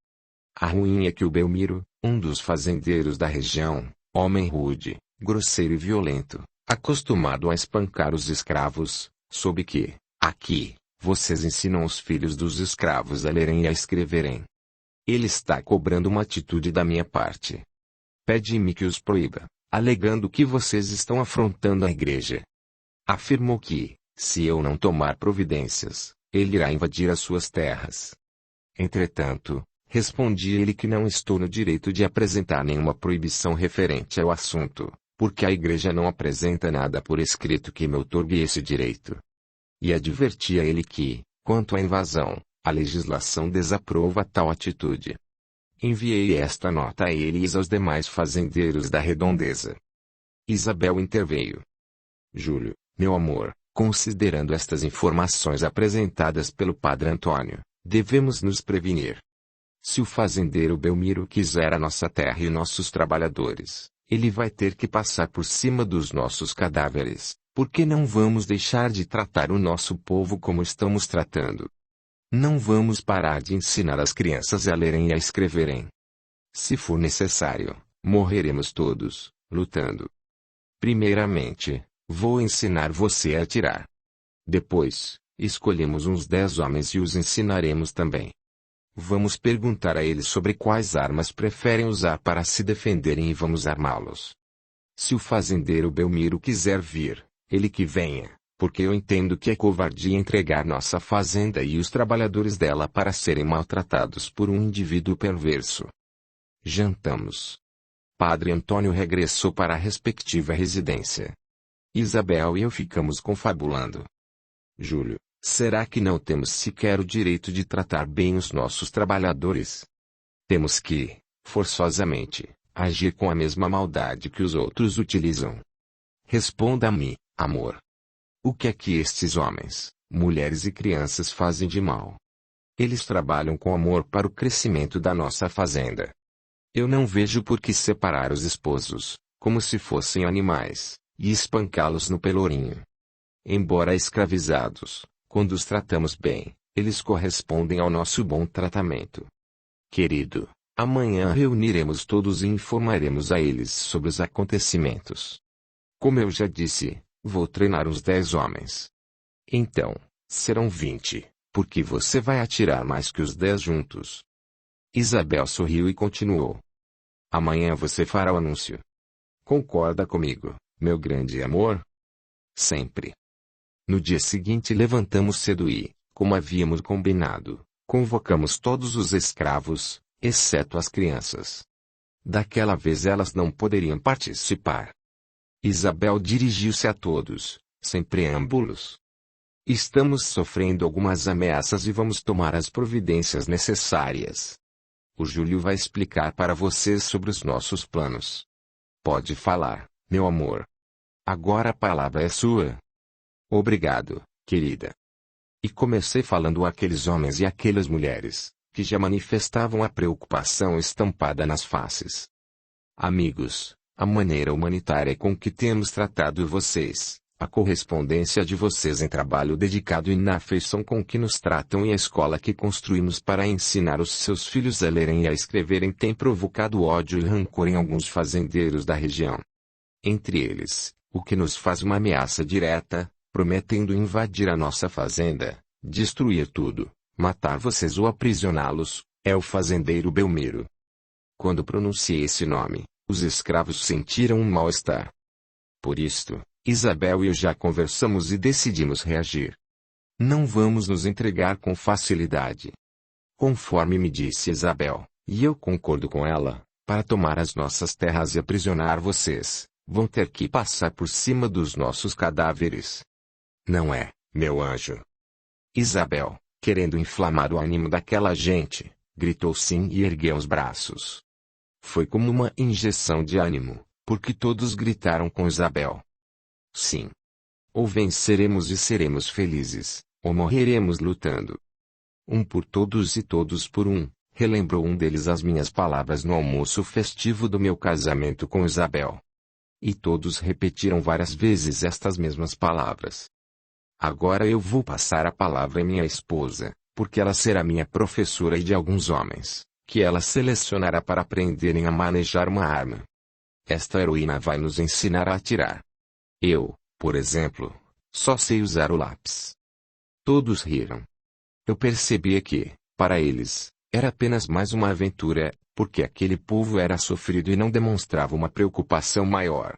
A ruim é que o Belmiro, um dos fazendeiros da região, homem rude, grosseiro e violento, acostumado a espancar os escravos, soube que, aqui, vocês ensinam os filhos dos escravos a lerem e a escreverem. Ele está cobrando uma atitude da minha parte. Pede-me que os proíba, alegando que vocês estão afrontando a igreja. Afirmou que, se eu não tomar providências, ele irá invadir as suas terras. Entretanto, respondi a ele que não estou no direito de apresentar nenhuma proibição referente ao assunto, porque a igreja não apresenta nada por escrito que me outorgue esse direito. E adverti a ele que, quanto à invasão, a legislação desaprova tal atitude. Enviei esta nota a ele e aos demais fazendeiros da redondeza. Isabel interveio. Júlio, meu amor, considerando estas informações apresentadas pelo Padre Antônio, devemos nos prevenir. Se o fazendeiro Belmiro quiser a nossa terra e nossos trabalhadores, ele vai ter que passar por cima dos nossos cadáveres, porque não vamos deixar de tratar o nosso povo como estamos tratando. Não vamos parar de ensinar as crianças a lerem e a escreverem. Se for necessário, morreremos todos, lutando. Primeiramente, vou ensinar você a atirar. Depois, escolhemos uns 10 homens e os ensinaremos também. Vamos perguntar a eles sobre quais armas preferem usar para se defenderem e vamos armá-los. Se o fazendeiro Belmiro quiser vir, ele que venha, porque eu entendo que é covardia entregar nossa fazenda e os trabalhadores dela para serem maltratados por um indivíduo perverso. Jantamos. Padre Antônio regressou para a respectiva residência. Isabel e eu ficamos confabulando. Júlio, será que não temos sequer o direito de tratar bem os nossos trabalhadores? Temos que, forçosamente, agir com a mesma maldade que os outros utilizam. Responda-me, amor. O que é que estes homens, mulheres e crianças fazem de mal? Eles trabalham com amor para o crescimento da nossa fazenda. Eu não vejo por que separar os esposos, como se fossem animais, e espancá-los no pelourinho. Embora escravizados, quando os tratamos bem, eles correspondem ao nosso bom tratamento. Querido, amanhã reuniremos todos e informaremos a eles sobre os acontecimentos. Como eu já disse, vou treinar uns 10 homens. Então, serão 20, porque você vai atirar mais que os 10 juntos. Isabel sorriu e continuou. Amanhã você fará o anúncio. Concorda comigo, meu grande amor? Sempre. No dia seguinte levantamos cedo e, como havíamos combinado, convocamos todos os escravos, exceto as crianças. Daquela vez elas não poderiam participar. Isabel dirigiu-se a todos, sem preâmbulos. Estamos sofrendo algumas ameaças e vamos tomar as providências necessárias. O Júlio vai explicar para vocês sobre os nossos planos. Pode falar, meu amor. Agora a palavra é sua. Obrigado, querida. E comecei falando àqueles homens e àquelas mulheres, que já manifestavam a preocupação estampada nas faces. Amigos, a maneira humanitária com que temos tratado vocês, a correspondência de vocês em trabalho dedicado e na afeição com que nos tratam e a escola que construímos para ensinar os seus filhos a lerem e a escreverem tem provocado ódio e rancor em alguns fazendeiros da região. Entre eles, o que nos faz uma ameaça direta, prometendo invadir a nossa fazenda, destruir tudo, matar vocês ou aprisioná-los, é o fazendeiro Belmiro. Quando pronunciei esse nome, os escravos sentiram um mal-estar. Por isto, Isabel e eu já conversamos e decidimos reagir. Não vamos nos entregar com facilidade. Conforme me disse Isabel, e eu concordo com ela, para tomar as nossas terras e aprisionar vocês, vão ter que passar por cima dos nossos cadáveres. Não é, meu anjo? Isabel, querendo inflamar o ânimo daquela gente, gritou sim e ergueu os braços. Foi como uma injeção de ânimo, porque todos gritaram com Isabel. Sim. Ou venceremos e seremos felizes, ou morreremos lutando. Um por todos e todos por um, relembrou um deles as minhas palavras no almoço festivo do meu casamento com Isabel. E todos repetiram várias vezes estas mesmas palavras. Agora eu vou passar a palavra à minha esposa, porque ela será minha professora e de alguns homens, que ela selecionará para aprenderem a manejar uma arma. Esta heroína vai nos ensinar a atirar. Eu, por exemplo, só sei usar o lápis. Todos riram. Eu percebia que, para eles, era apenas mais uma aventura, porque aquele povo era sofrido e não demonstrava uma preocupação maior.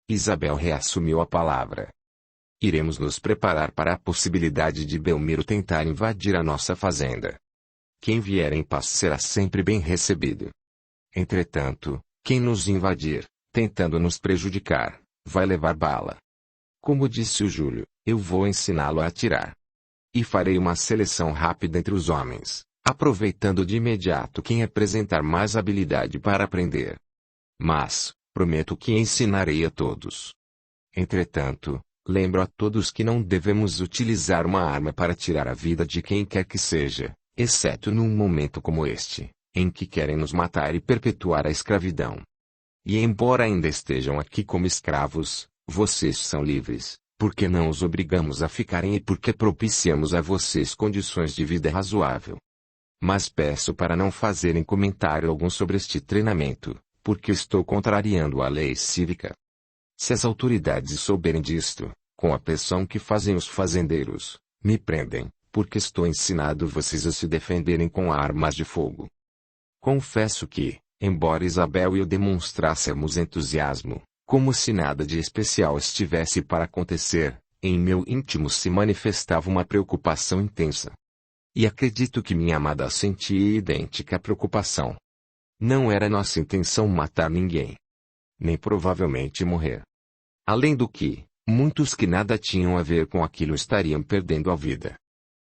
Isabel reassumiu a palavra. Iremos nos preparar para a possibilidade de Belmiro tentar invadir a nossa fazenda. Quem vier em paz será sempre bem recebido. Entretanto, quem nos invadir, tentando nos prejudicar, vai levar bala. Como disse o Júlio, eu vou ensiná-lo a atirar. E farei uma seleção rápida entre os homens, aproveitando de imediato quem apresentar mais habilidade para aprender. Mas, prometo que ensinarei a todos. Entretanto, lembro a todos que não devemos utilizar uma arma para tirar a vida de quem quer que seja, exceto num momento como este, em que querem nos matar e perpetuar a escravidão. E embora ainda estejam aqui como escravos, vocês são livres, porque não os obrigamos a ficarem e porque propiciamos a vocês condições de vida razoável. Mas peço para não fazerem comentário algum sobre este treinamento, porque estou contrariando a lei cívica. Se as autoridades souberem disto, com a pressão que fazem os fazendeiros, me prendem, porque estou ensinando vocês a se defenderem com armas de fogo. Confesso que, embora Isabel e eu demonstrássemos entusiasmo, como se nada de especial estivesse para acontecer, em meu íntimo se manifestava uma preocupação intensa. E acredito que minha amada sentia idêntica preocupação. Não era nossa intenção matar ninguém. Nem provavelmente morrer. Além do que, muitos que nada tinham a ver com aquilo estariam perdendo a vida.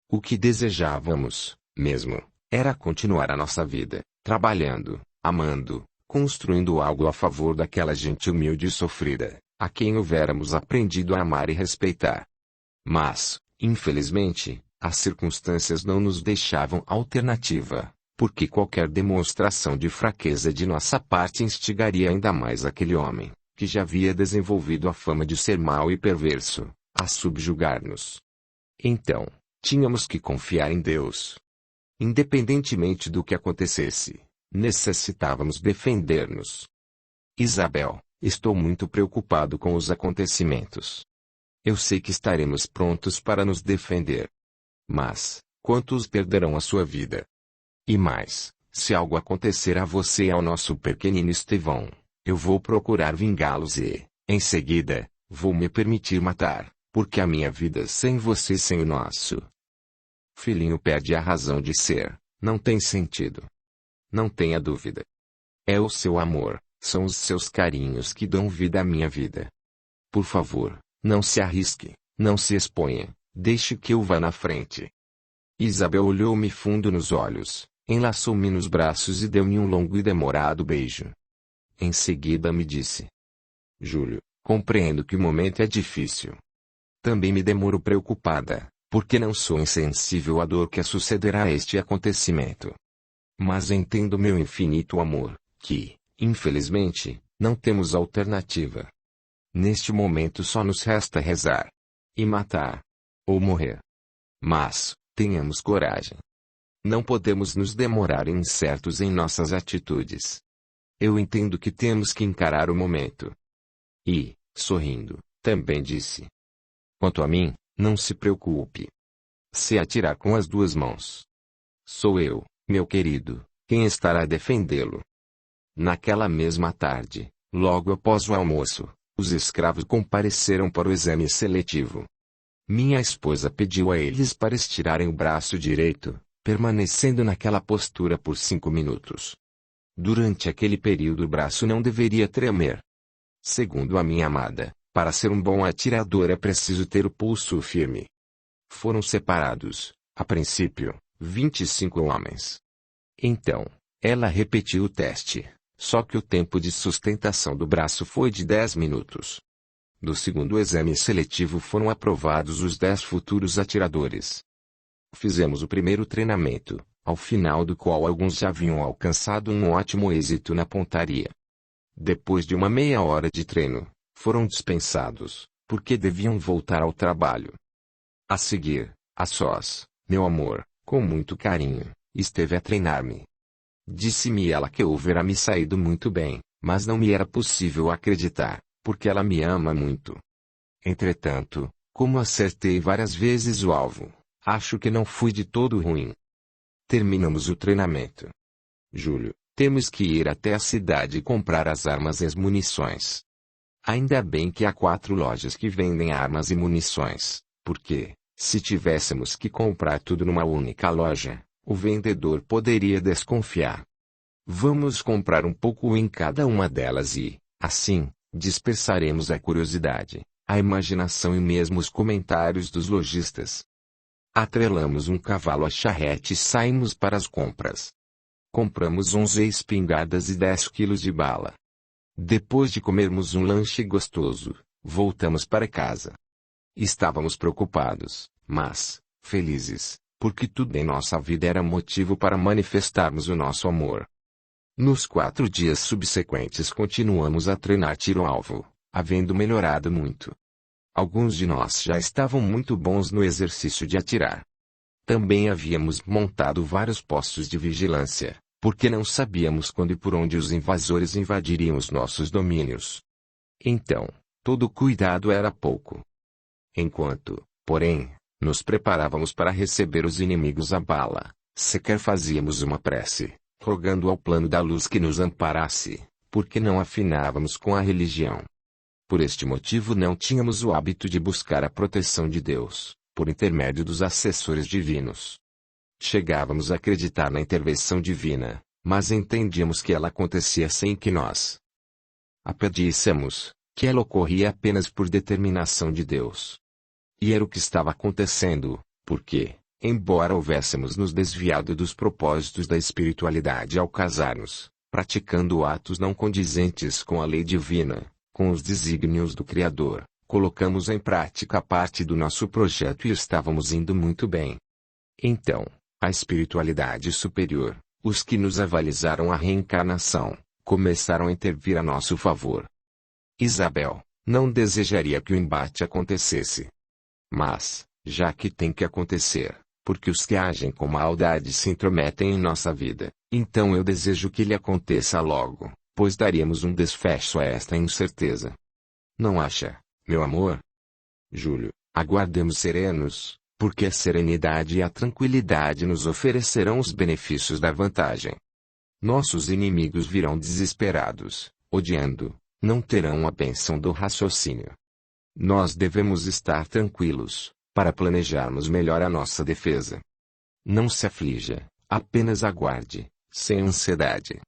O que desejávamos, mesmo, era continuar a nossa vida, trabalhando, amando, construindo algo a favor daquela gente humilde e sofrida, a quem houvéramos aprendido a amar e respeitar. Mas, infelizmente, as circunstâncias não nos deixavam alternativa, porque qualquer demonstração de fraqueza de nossa parte instigaria ainda mais aquele homem, que já havia desenvolvido a fama de ser mau e perverso, a subjugar-nos. Então, tínhamos que confiar em Deus. Independentemente do que acontecesse, necessitávamos defender-nos. Isabel, estou muito preocupado com os acontecimentos. Eu sei que estaremos prontos para nos defender. Mas, quantos perderão a sua vida? E mais, se algo acontecer a você e ao nosso pequenino Estevão, eu vou procurar vingá-los e, em seguida, vou me permitir matar, porque a minha vida sem você sem o nosso filhinho perde a razão de ser, não tem sentido. Não tenha dúvida. É o seu amor, são os seus carinhos que dão vida à minha vida. Por favor, não se arrisque, não se exponha, deixe que eu vá na frente. Isabel olhou-me fundo nos olhos, enlaçou-me nos braços e deu-me um longo e demorado beijo. Em seguida me disse: Júlio, compreendo que o momento é difícil. Também me demoro preocupada, porque não sou insensível à dor que sucederá a este acontecimento. Mas entendo meu infinito amor, que, infelizmente, não temos alternativa. Neste momento só nos resta rezar. E matar. Ou morrer. Mas, tenhamos coragem. Não podemos nos demorar incertos em nossas atitudes. Eu entendo que temos que encarar o momento. E, sorrindo, também disse: Quanto a mim, não se preocupe. Se atirar com as duas mãos, sou eu, meu querido, quem estará a defendê-lo. Naquela mesma tarde, logo após o almoço, os escravos compareceram para o exame seletivo. Minha esposa pediu a eles para estirarem o braço direito, permanecendo naquela postura por 5 minutos. Durante aquele período o braço não deveria tremer. Segundo a minha amada, para ser um bom atirador é preciso ter o pulso firme. Foram separados, a princípio, 25 homens. Então, ela repetiu o teste, só que o tempo de sustentação do braço foi de 10 minutos. Do segundo exame seletivo foram aprovados os 10 futuros atiradores. Fizemos o primeiro treinamento, ao final do qual alguns já haviam alcançado um ótimo êxito na pontaria. Depois de uma meia hora de treino, foram dispensados, porque deviam voltar ao trabalho. A seguir, a sós, meu amor, com muito carinho, esteve a treinar-me. Disse-me ela que houvera me saído muito bem, mas não me era possível acreditar, porque ela me ama muito. Entretanto, como acertei várias vezes o alvo, acho que não fui de todo ruim. Terminamos o treinamento. Júlio, temos que ir até a cidade e comprar as armas e as munições. Ainda bem que há 4 lojas que vendem armas e munições, porque, se tivéssemos que comprar tudo numa única loja, o vendedor poderia desconfiar. Vamos comprar um pouco em cada uma delas e, assim, dispersaremos a curiosidade, a imaginação e mesmo os comentários dos lojistas. Atrelamos um cavalo à charrete e saímos para as compras. Compramos 11 espingardas e 10 quilos de bala. Depois de comermos um lanche gostoso, voltamos para casa. Estávamos preocupados, mas felizes, porque tudo em nossa vida era motivo para manifestarmos o nosso amor. Nos 4 dias subsequentes continuamos a treinar tiro-alvo, havendo melhorado muito. Alguns de nós já estavam muito bons no exercício de atirar. Também havíamos montado vários postos de vigilância, porque não sabíamos quando e por onde os invasores invadiriam os nossos domínios. Então, todo cuidado era pouco. Enquanto, porém, nos preparávamos para receber os inimigos à bala, sequer fazíamos uma prece, rogando ao plano da luz que nos amparasse, porque não afinávamos com a religião. Por este motivo não tínhamos o hábito de buscar a proteção de Deus, por intermédio dos assessores divinos. Chegávamos a acreditar na intervenção divina, mas entendíamos que ela acontecia sem que nós a pedíssemos, que ela ocorria apenas por determinação de Deus. E era o que estava acontecendo, porque, embora houvéssemos nos desviado dos propósitos da espiritualidade ao casar-nos, praticando atos não condizentes com a lei divina, com os desígnios do Criador, colocamos em prática parte do nosso projeto e estávamos indo muito bem. Então, a espiritualidade superior, os que nos avalizaram a reencarnação, começaram a intervir a nosso favor. Isabel não desejaria que o embate acontecesse. Mas, já que tem que acontecer, porque os que agem com maldade se intrometem em nossa vida, então eu desejo que ele aconteça logo, pois daríamos um desfecho a esta incerteza. Não acha, meu amor? Júlio, aguardemos serenos, porque a serenidade e a tranquilidade nos oferecerão os benefícios da vantagem. Nossos inimigos virão desesperados, odiando, não terão a bênção do raciocínio. Nós devemos estar tranquilos, para planejarmos melhor a nossa defesa. Não se aflija, apenas aguarde, sem ansiedade.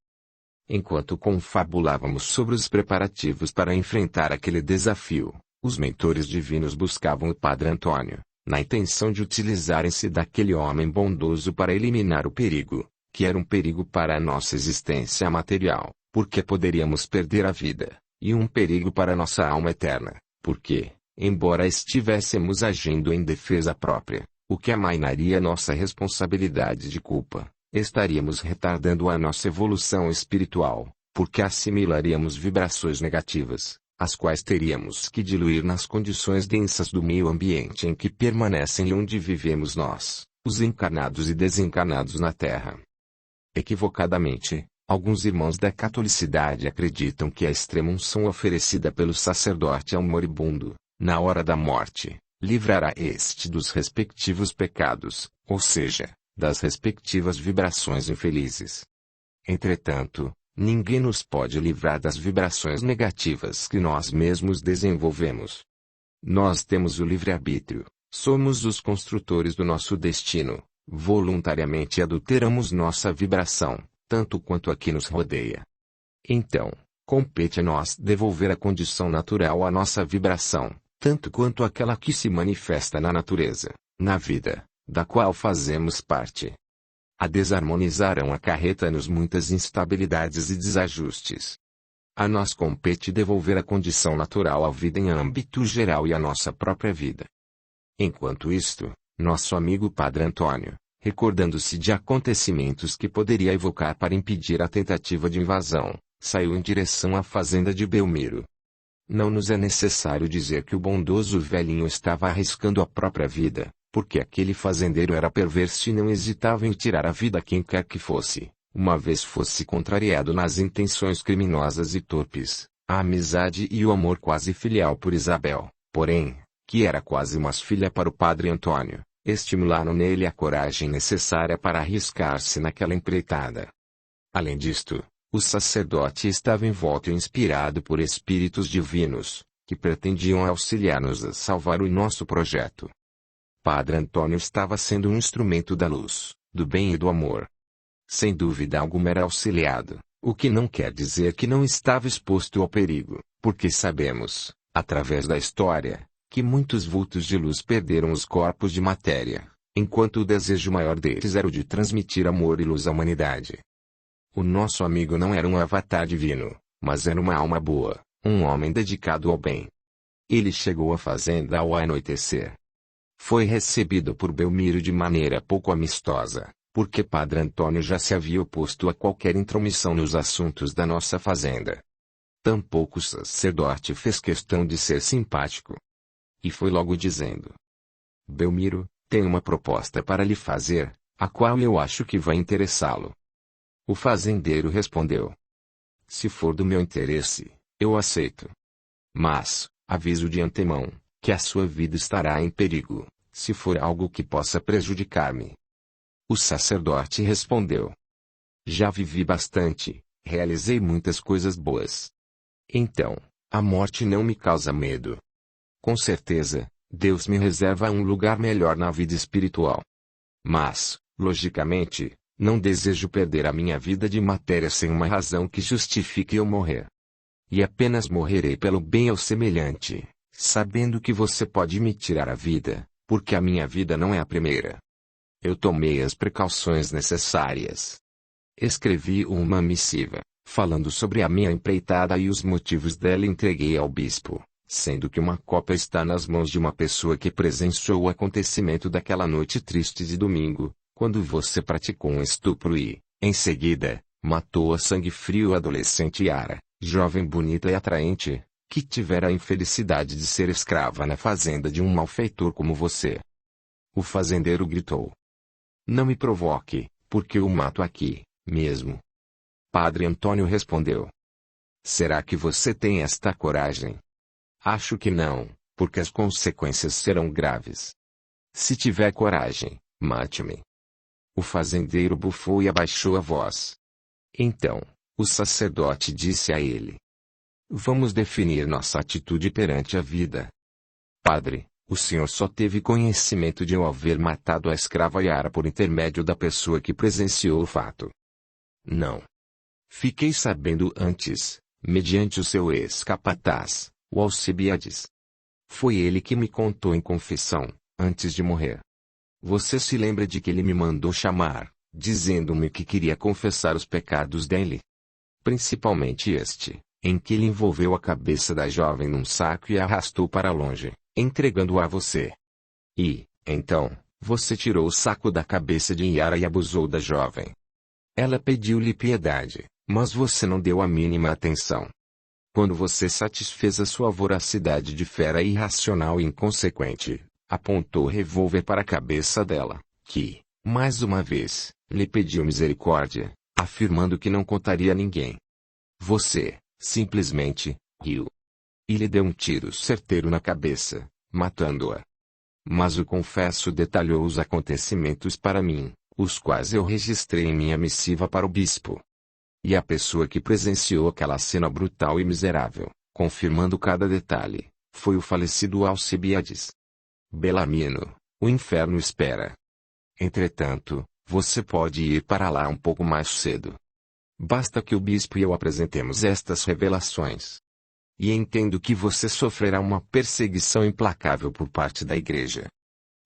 Enquanto confabulávamos sobre os preparativos para enfrentar aquele desafio, os mentores divinos buscavam o Padre Antônio, na intenção de utilizarem-se daquele homem bondoso para eliminar o perigo, que era um perigo para a nossa existência material, porque poderíamos perder a vida, e um perigo para nossa alma eterna, porque, embora estivéssemos agindo em defesa própria, o que amainaria nossa responsabilidade de culpa, estaríamos retardando a nossa evolução espiritual, porque assimilaríamos vibrações negativas, as quais teríamos que diluir nas condições densas do meio ambiente em que permanecem e onde vivemos nós, os encarnados e desencarnados na Terra. Equivocadamente, alguns irmãos da catolicidade acreditam que a extrema-unção oferecida pelo sacerdote ao moribundo, na hora da morte, livrará este dos respectivos pecados, ou seja, das respectivas vibrações infelizes. Entretanto, ninguém nos pode livrar das vibrações negativas que nós mesmos desenvolvemos. Nós temos o livre-arbítrio, somos os construtores do nosso destino, voluntariamente adulteramos nossa vibração, tanto quanto a que nos rodeia. Então, compete a nós devolver a condição natural à nossa vibração, tanto quanto aquela que se manifesta na natureza, na vida, da qual fazemos parte. A desarmonizarão acarreta-nos muitas instabilidades e desajustes. A nós compete devolver a condição natural à vida em âmbito geral e à nossa própria vida. Enquanto isto, nosso amigo Padre Antônio, recordando-se de acontecimentos que poderia evocar para impedir a tentativa de invasão, saiu em direção à fazenda de Belmiro. Não nos é necessário dizer que o bondoso velhinho estava arriscando a própria vida, porque aquele fazendeiro era perverso e não hesitava em tirar a vida a quem quer que fosse, uma vez fosse contrariado nas intenções criminosas e torpes. A amizade e o amor quase filial por Isabel, porém, que era quase uma filha para o Padre Antônio, estimularam nele a coragem necessária para arriscar-se naquela empreitada. Além disto, o sacerdote estava envolto e inspirado por espíritos divinos, que pretendiam auxiliar-nos a salvar o nosso projeto. Padre Antônio estava sendo um instrumento da luz, do bem e do amor. Sem dúvida alguma era auxiliado, o que não quer dizer que não estava exposto ao perigo, porque sabemos, através da história, que muitos vultos de luz perderam os corpos de matéria, enquanto o desejo maior deles era o de transmitir amor e luz à humanidade. O nosso amigo não era um avatar divino, mas era uma alma boa, um homem dedicado ao bem. Ele chegou à fazenda ao anoitecer. Foi recebido por Belmiro de maneira pouco amistosa, porque Padre Antônio já se havia oposto a qualquer intromissão nos assuntos da nossa fazenda. Tampouco o sacerdote fez questão de ser simpático. E foi logo dizendo: Belmiro, tenho uma proposta para lhe fazer, a qual eu acho que vai interessá-lo. O fazendeiro respondeu: se for do meu interesse, eu aceito. Mas, aviso de antemão, que a sua vida estará em perigo, se for algo que possa prejudicar-me. O sacerdote respondeu: já vivi bastante, realizei muitas coisas boas. Então, a morte não me causa medo. Com certeza, Deus me reserva um lugar melhor na vida espiritual. Mas, logicamente, não desejo perder a minha vida de matéria sem uma razão que justifique eu morrer. E apenas morrerei pelo bem ao semelhante, sabendo que você pode me tirar a vida, porque a minha vida não é a primeira. Eu tomei as precauções necessárias. Escrevi uma missiva, falando sobre a minha empreitada e os motivos dela, e entreguei ao bispo, sendo que uma cópia está nas mãos de uma pessoa que presenciou o acontecimento daquela noite triste de domingo, quando você praticou um estupro e, Em seguida, matou a sangue frio a adolescente Yara, jovem bonita e atraente, que tivera a infelicidade de ser escrava na fazenda de um malfeitor como você. O fazendeiro gritou. Não me provoque, porque eu mato aqui, mesmo. Padre Antônio respondeu. Será que você tem esta coragem? Acho que não, porque as consequências serão graves. Se tiver coragem, mate-me. O fazendeiro bufou e abaixou a voz. Então, o sacerdote disse a ele. Vamos definir nossa atitude perante a vida. Padre, o senhor só teve conhecimento de eu haver matado a escrava Yara por intermédio da pessoa que presenciou o fato. Não. Fiquei sabendo antes, mediante o seu ex-capataz, o Alcibiades. Foi ele que me contou em confissão, antes de morrer. Você se lembra de que ele me mandou chamar, dizendo-me que queria confessar os pecados dele? Principalmente este, em que ele envolveu a cabeça da jovem num saco e a arrastou para longe, entregando-a a você. E, então, você tirou o saco da cabeça de Yara e abusou da jovem. Ela pediu-lhe piedade, mas você não deu a mínima atenção. Quando você satisfez a sua voracidade de fera irracional e inconsequente, apontou o revólver para a cabeça dela, que, mais uma vez, lhe pediu misericórdia, afirmando que não contaria a ninguém. Você, simplesmente, riu. E lhe deu um tiro certeiro na cabeça, matando-a. Mas o confesso detalhou os acontecimentos para mim, os quais eu registrei em minha missiva para o bispo. E a pessoa que presenciou aquela cena brutal e miserável, confirmando cada detalhe, foi o falecido Alcibiades. Belamino, o inferno espera. Entretanto, você pode ir para lá um pouco mais cedo. Basta que o bispo e eu apresentemos estas revelações. E entendo que você sofrerá uma perseguição implacável por parte da igreja.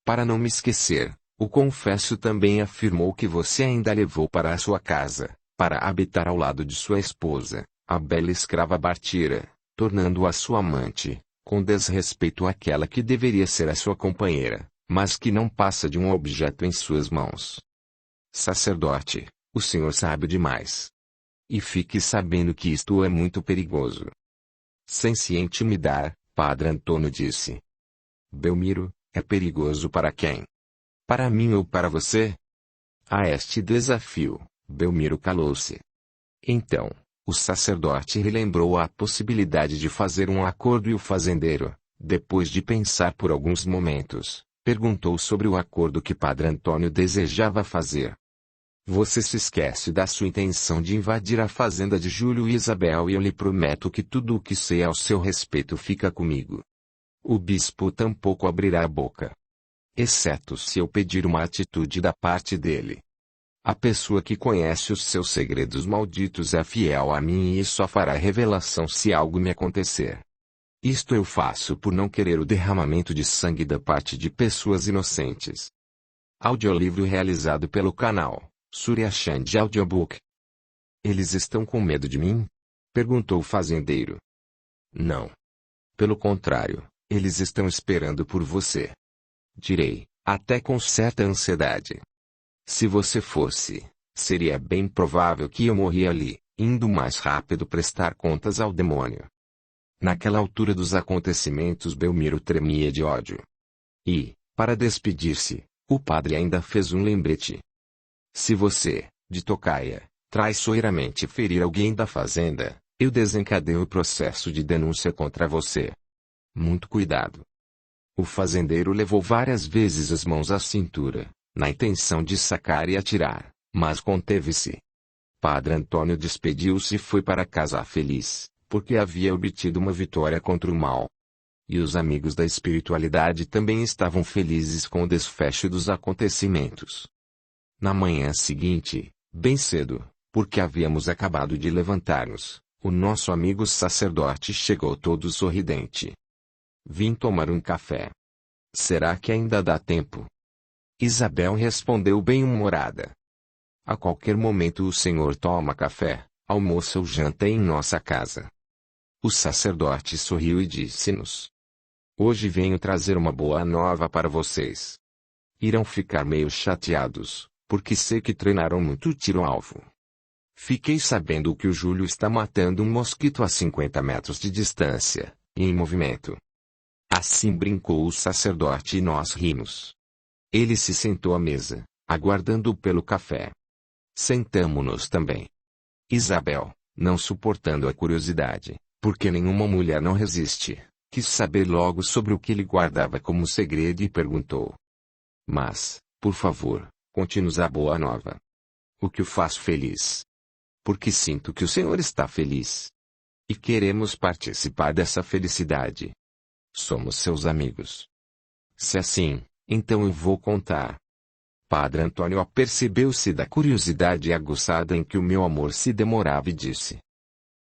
Para não me esquecer, o confesso também afirmou que você ainda levou para a sua casa, para habitar ao lado de sua esposa, a bela escrava Bartira, tornando-a sua amante, com desrespeito àquela que deveria ser a sua companheira, mas que não passa de um objeto em suas mãos. Sacerdote, o senhor sabe demais. E fique sabendo que isto é muito perigoso. Sem se intimidar, Padre Antônio disse. Belmiro, é perigoso para quem? Para mim ou para você? A este desafio, Belmiro calou-se. Então, o sacerdote relembrou a possibilidade de fazer um acordo e o fazendeiro, depois de pensar por alguns momentos, perguntou sobre o acordo que Padre Antônio desejava fazer. Você se esquece da sua intenção de invadir a fazenda de Júlio e Isabel e eu lhe prometo que tudo o que sei ao seu respeito fica comigo. O bispo tampouco abrirá a boca. Exceto se eu pedir uma atitude da parte dele. A pessoa que conhece os seus segredos malditos é fiel a mim e só fará revelação se algo me acontecer. Isto eu faço por não querer o derramamento de sangue da parte de pessoas inocentes. Audiolivro realizado pelo canal Surya Chand Audiobook. Eles estão com medo de mim? Perguntou o fazendeiro. Não. Pelo contrário, eles estão esperando por você. Direi, até com certa ansiedade. Se você fosse, seria bem provável que eu morria ali, indo mais rápido prestar contas ao demônio. Naquela altura dos acontecimentos Belmiro tremia de ódio. E, para despedir-se, o padre ainda fez um lembrete. Se você, de tocaia, traiçoeiramente ferir alguém da fazenda, eu desencadeio o processo de denúncia contra você. Muito cuidado. O fazendeiro levou várias vezes as mãos à cintura, na intenção de sacar e atirar, mas conteve-se. Padre Antônio despediu-se e foi para casa feliz, porque havia obtido uma vitória contra o mal. E os amigos da espiritualidade também estavam felizes com o desfecho dos acontecimentos. Na manhã seguinte, bem cedo, porque havíamos acabado de levantar-nos, o nosso amigo sacerdote chegou todo sorridente. Vim tomar um café. Será que ainda dá tempo? Isabel respondeu bem-humorada. A qualquer momento o senhor toma café, almoça ou janta em nossa casa. O sacerdote sorriu e disse-nos. Hoje venho trazer uma boa nova para vocês. Irão ficar meio chateados, porque sei que treinaram muito tiro-alvo. Fiquei sabendo que o Júlio está matando um mosquito a 50 metros de distância, e em movimento. Assim brincou o sacerdote e nós rimos. Ele se sentou à mesa, aguardando pelo café. Sentamo-nos também. Isabel, não suportando a curiosidade, porque nenhuma mulher não resiste, quis saber logo sobre o que ele guardava como segredo e perguntou. Mas, por favor, conte-nos a boa nova. O que o faz feliz? Porque sinto que o Senhor está feliz. E queremos participar dessa felicidade. Somos seus amigos. Se assim, então eu vou contar. Padre Antônio apercebeu-se da curiosidade aguçada em que o meu amor se demorava e disse.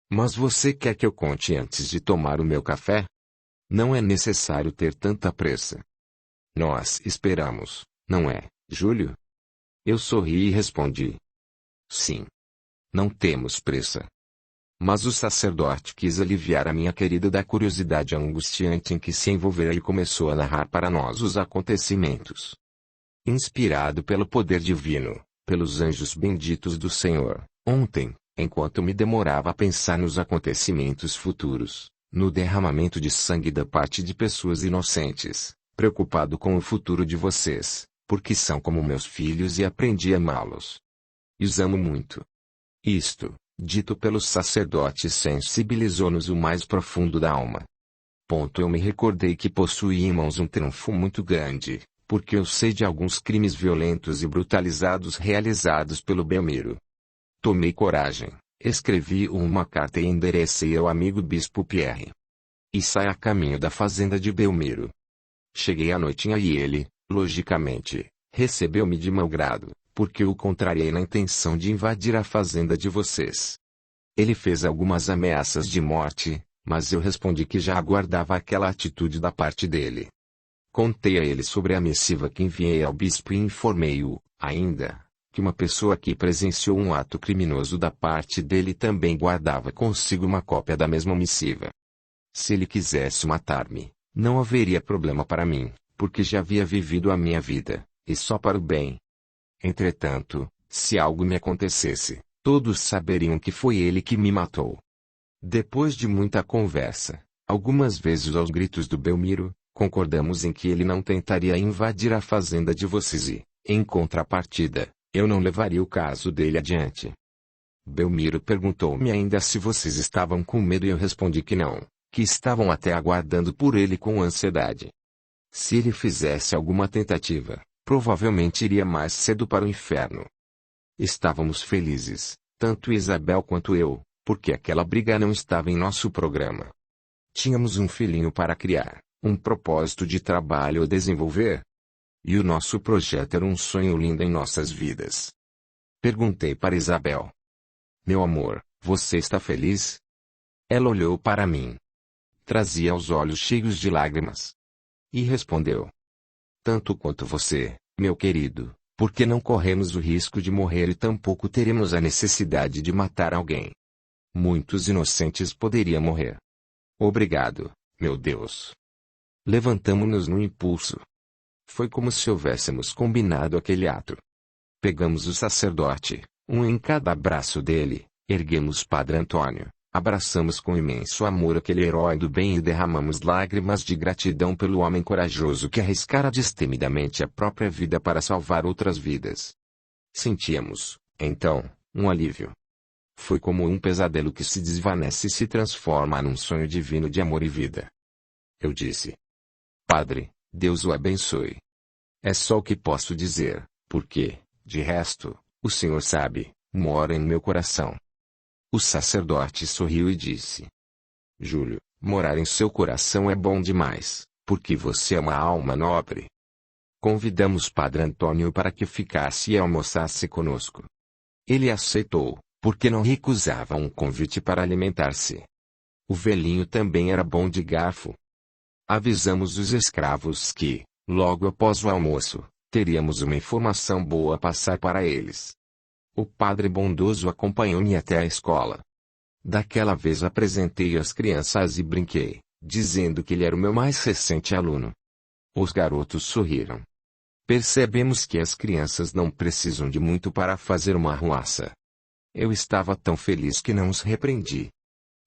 Mas você quer que eu conte antes de tomar o meu café? Não é necessário ter tanta pressa. Nós esperamos, não é, Júlio? Eu sorri e respondi. Sim. Não temos pressa. Mas o sacerdote quis aliviar a minha querida da curiosidade angustiante em que se envolvera e começou a narrar para nós os acontecimentos. Inspirado pelo poder divino, pelos anjos benditos do Senhor, ontem, enquanto me demorava a pensar nos acontecimentos futuros, no derramamento de sangue da parte de pessoas inocentes, preocupado com o futuro de vocês, porque são como meus filhos e aprendi a amá-los. E os amo muito. Isto, dito pelo sacerdote, sensibilizou-nos o mais profundo da alma. Eu me recordei que possuía em mãos um trunfo muito grande, porque eu sei de alguns crimes violentos e brutalizados realizados pelo Belmiro. Tomei coragem, escrevi uma carta e enderecei ao amigo Bispo Pierre. E saí a caminho da fazenda de Belmiro. Cheguei à noitinha e ele, logicamente, recebeu-me de mau grado, porque o contrariei na intenção de invadir a fazenda de vocês. Ele fez algumas ameaças de morte, mas eu respondi que já aguardava aquela atitude da parte dele. Contei a ele sobre a missiva que enviei ao bispo e informei-o, ainda, que uma pessoa que presenciou um ato criminoso da parte dele também guardava consigo uma cópia da mesma missiva. Se ele quisesse matar-me, não haveria problema para mim, porque já havia vivido a minha vida, e só para o bem. Entretanto, se algo me acontecesse, todos saberiam que foi ele que me matou. Depois de muita conversa, algumas vezes aos gritos do Belmiro, concordamos em que ele não tentaria invadir a fazenda de vocês e, em contrapartida, eu não levaria o caso dele adiante. Belmiro perguntou-me ainda se vocês estavam com medo e eu respondi que não, que estavam até aguardando por ele com ansiedade. Se ele fizesse alguma tentativa, provavelmente iria mais cedo para o inferno. Estávamos felizes, tanto Isabel quanto eu, porque aquela briga não estava em nosso programa. Tínhamos um filhinho para criar, um propósito de trabalho a desenvolver. E o nosso projeto era um sonho lindo em nossas vidas. Perguntei para Isabel. Meu amor, você está feliz? Ela olhou para mim. Trazia os olhos cheios de lágrimas. E respondeu. Tanto quanto você, meu querido, porque não corremos o risco de morrer e tampouco teremos a necessidade de matar alguém. Muitos inocentes poderiam morrer. Obrigado, meu Deus. Levantamo-nos no impulso. Foi como se houvéssemos combinado aquele ato. Pegamos o sacerdote, um em cada braço dele, erguemos Padre Antônio, abraçamos com imenso amor aquele herói do bem e derramamos lágrimas de gratidão pelo homem corajoso que arriscara destemidamente a própria vida para salvar outras vidas. Sentíamos, então, um alívio. Foi como um pesadelo que se desvanece e se transforma num sonho divino de amor e vida. Eu disse. Padre, Deus o abençoe. É só o que posso dizer, porque, de resto, o Senhor sabe, mora em meu coração. O sacerdote sorriu e disse. Júlio, morar em seu coração é bom demais, porque você é uma alma nobre. Convidamos Padre Antônio para que ficasse e almoçasse conosco. Ele aceitou, porque não recusava um convite para alimentar-se. O velhinho também era bom de garfo. Avisamos os escravos que, logo após o almoço, teríamos uma informação boa a passar para eles. O padre bondoso acompanhou-me até a escola. Daquela vez apresentei as crianças e brinquei, dizendo que ele era o meu mais recente aluno. Os garotos sorriram. Percebemos que as crianças não precisam de muito para fazer uma arruaça. Eu estava tão feliz que não os repreendi.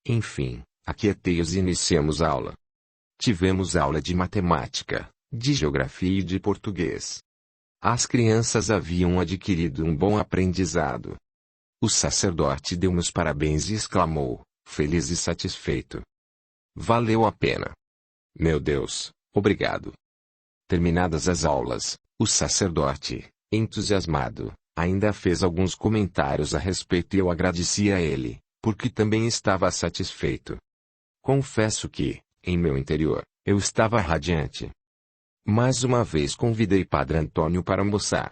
Enfim, aquietei-os e iniciamos a aula. Tivemos aula de matemática, de geografia e de português. As crianças haviam adquirido um bom aprendizado. O sacerdote deu-me os parabéns e exclamou, feliz e satisfeito: valeu a pena. Meu Deus, obrigado. Terminadas as aulas, o sacerdote, entusiasmado, ainda fez alguns comentários a respeito e eu agradeci a ele, porque também estava satisfeito. Confesso que, em meu interior, eu estava radiante. Mais uma vez convidei Padre Antônio para almoçar.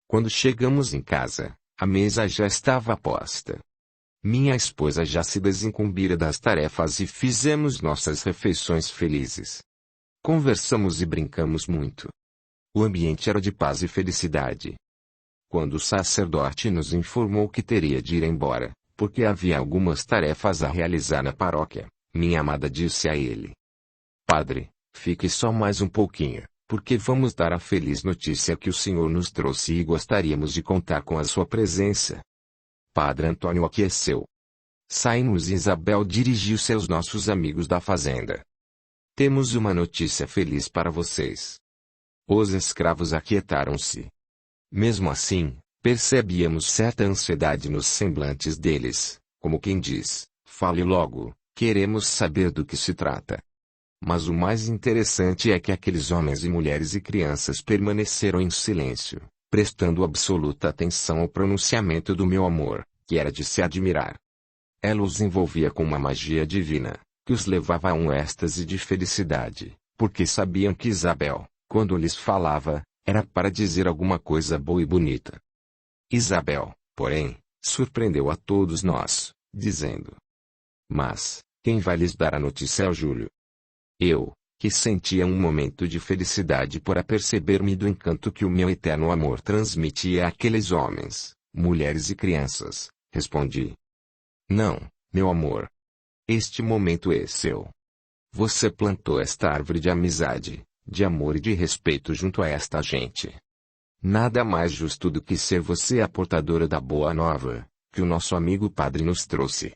Quando chegamos em casa, a mesa já estava posta. Minha esposa já se desincumbira das tarefas e fizemos nossas refeições felizes. Conversamos e brincamos muito. O ambiente era de paz e felicidade. Quando o sacerdote nos informou que teria de ir embora, porque havia algumas tarefas a realizar na paróquia, minha amada disse a ele: Padre, fique só mais um pouquinho, porque vamos dar a feliz notícia que o Senhor nos trouxe e gostaríamos de contar com a sua presença. Padre Antônio aqueceu. Saímos e Isabel dirigiu-se aos nossos amigos da fazenda. Temos uma notícia feliz para vocês. Os escravos aquietaram-se. Mesmo assim, percebíamos certa ansiedade nos semblantes deles, como quem diz, fale logo, queremos saber do que se trata. Mas o mais interessante é que aqueles homens e mulheres e crianças permaneceram em silêncio, prestando absoluta atenção ao pronunciamento do meu amor, que era de se admirar. Ela os envolvia com uma magia divina, que os levava a um êxtase de felicidade, porque sabiam que Isabel, quando lhes falava, era para dizer alguma coisa boa e bonita. Isabel, porém, surpreendeu a todos nós, dizendo: Mas, quem vai lhes dar a notícia é o Júlio. Eu, que sentia um momento de felicidade por aperceber-me do encanto que o meu eterno amor transmitia àqueles homens, mulheres e crianças, respondi: Não, meu amor. Este momento é seu. Você plantou esta árvore de amizade, de amor e de respeito junto a esta gente. Nada mais justo do que ser você a portadora da boa nova, que o nosso amigo padre nos trouxe.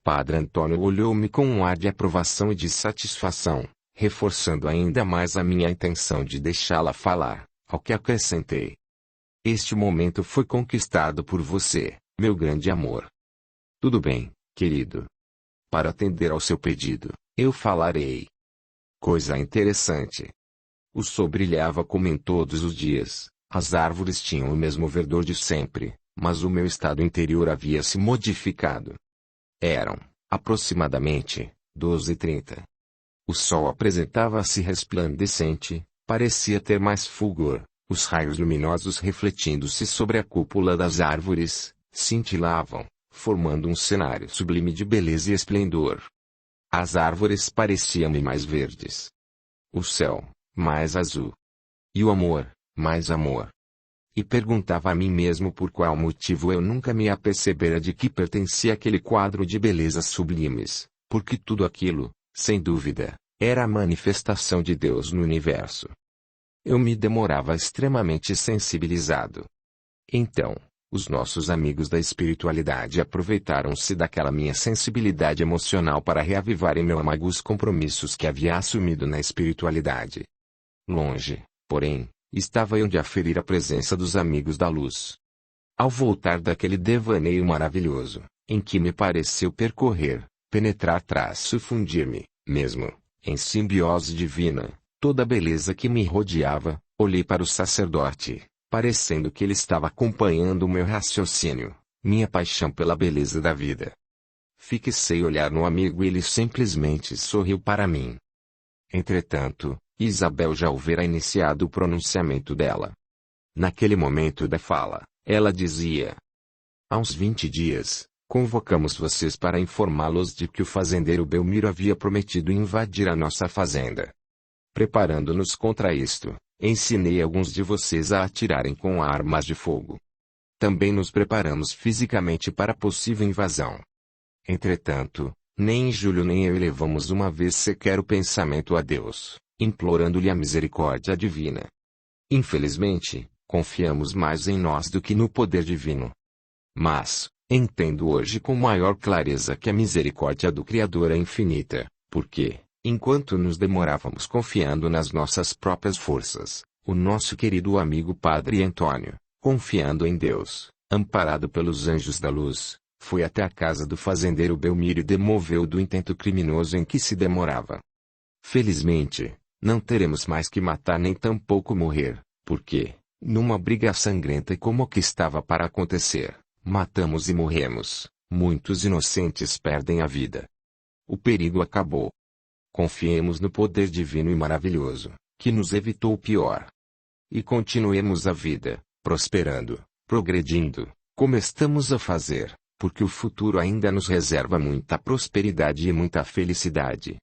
Padre Antônio olhou-me com um ar de aprovação e de satisfação, reforçando ainda mais a minha intenção de deixá-la falar, ao que acrescentei: Este momento foi conquistado por você, meu grande amor. Tudo bem, querido. Para atender ao seu pedido, eu falarei. Coisa interessante. O sol brilhava como em todos os dias, as árvores tinham o mesmo verdor de sempre, mas o meu estado interior havia se modificado. Eram, aproximadamente, 12h30. O sol apresentava-se resplandecente, parecia ter mais fulgor, os raios luminosos refletindo-se sobre a cúpula das árvores, cintilavam, formando um cenário sublime de beleza e esplendor. As árvores pareciam-me mais verdes. O céu, mais azul. E o amor, mais amor. E perguntava a mim mesmo por qual motivo eu nunca me apercebera de que pertencia àquele quadro de belezas sublimes, porque tudo aquilo, sem dúvida, era a manifestação de Deus no universo. Eu me demorava extremamente sensibilizado. Então, os nossos amigos da espiritualidade aproveitaram-se daquela minha sensibilidade emocional para reavivar em meu âmago os compromissos que havia assumido na espiritualidade. Longe, porém, estava eu de aferir a presença dos amigos da luz. Ao voltar daquele devaneio maravilhoso, em que me pareceu percorrer, penetrar fundir-me, mesmo, em simbiose divina, toda a beleza que me rodeava, olhei para o sacerdote, parecendo que ele estava acompanhando o meu raciocínio, minha paixão pela beleza da vida. Fixei olhar no amigo e ele simplesmente sorriu para mim. Entretanto, Isabel já houvera iniciado o pronunciamento dela. Naquele momento da fala, ela dizia: Há uns 20 dias, convocamos vocês para informá-los de que o fazendeiro Belmiro havia prometido invadir a nossa fazenda. Preparando-nos contra isto, ensinei alguns de vocês a atirarem com armas de fogo. Também nos preparamos fisicamente para a possível invasão. Entretanto, nem Júlio nem eu elevamos uma vez sequer o pensamento a Deus, implorando-lhe a misericórdia divina. Infelizmente, confiamos mais em nós do que no poder divino. Mas, entendo hoje com maior clareza que a misericórdia do Criador é infinita, porque, enquanto nos demorávamos confiando nas nossas próprias forças, o nosso querido amigo Padre Antônio, confiando em Deus, amparado pelos anjos da luz, foi até a casa do fazendeiro Belmiro e demoveu do intento criminoso em que se demorava. Felizmente, não teremos mais que matar nem tampouco morrer, porque, numa briga sangrenta como a que estava para acontecer, matamos e morremos, muitos inocentes perdem a vida. O perigo acabou. Confiemos no poder divino e maravilhoso, que nos evitou o pior. E continuemos a vida, prosperando, progredindo, como estamos a fazer, porque o futuro ainda nos reserva muita prosperidade e muita felicidade.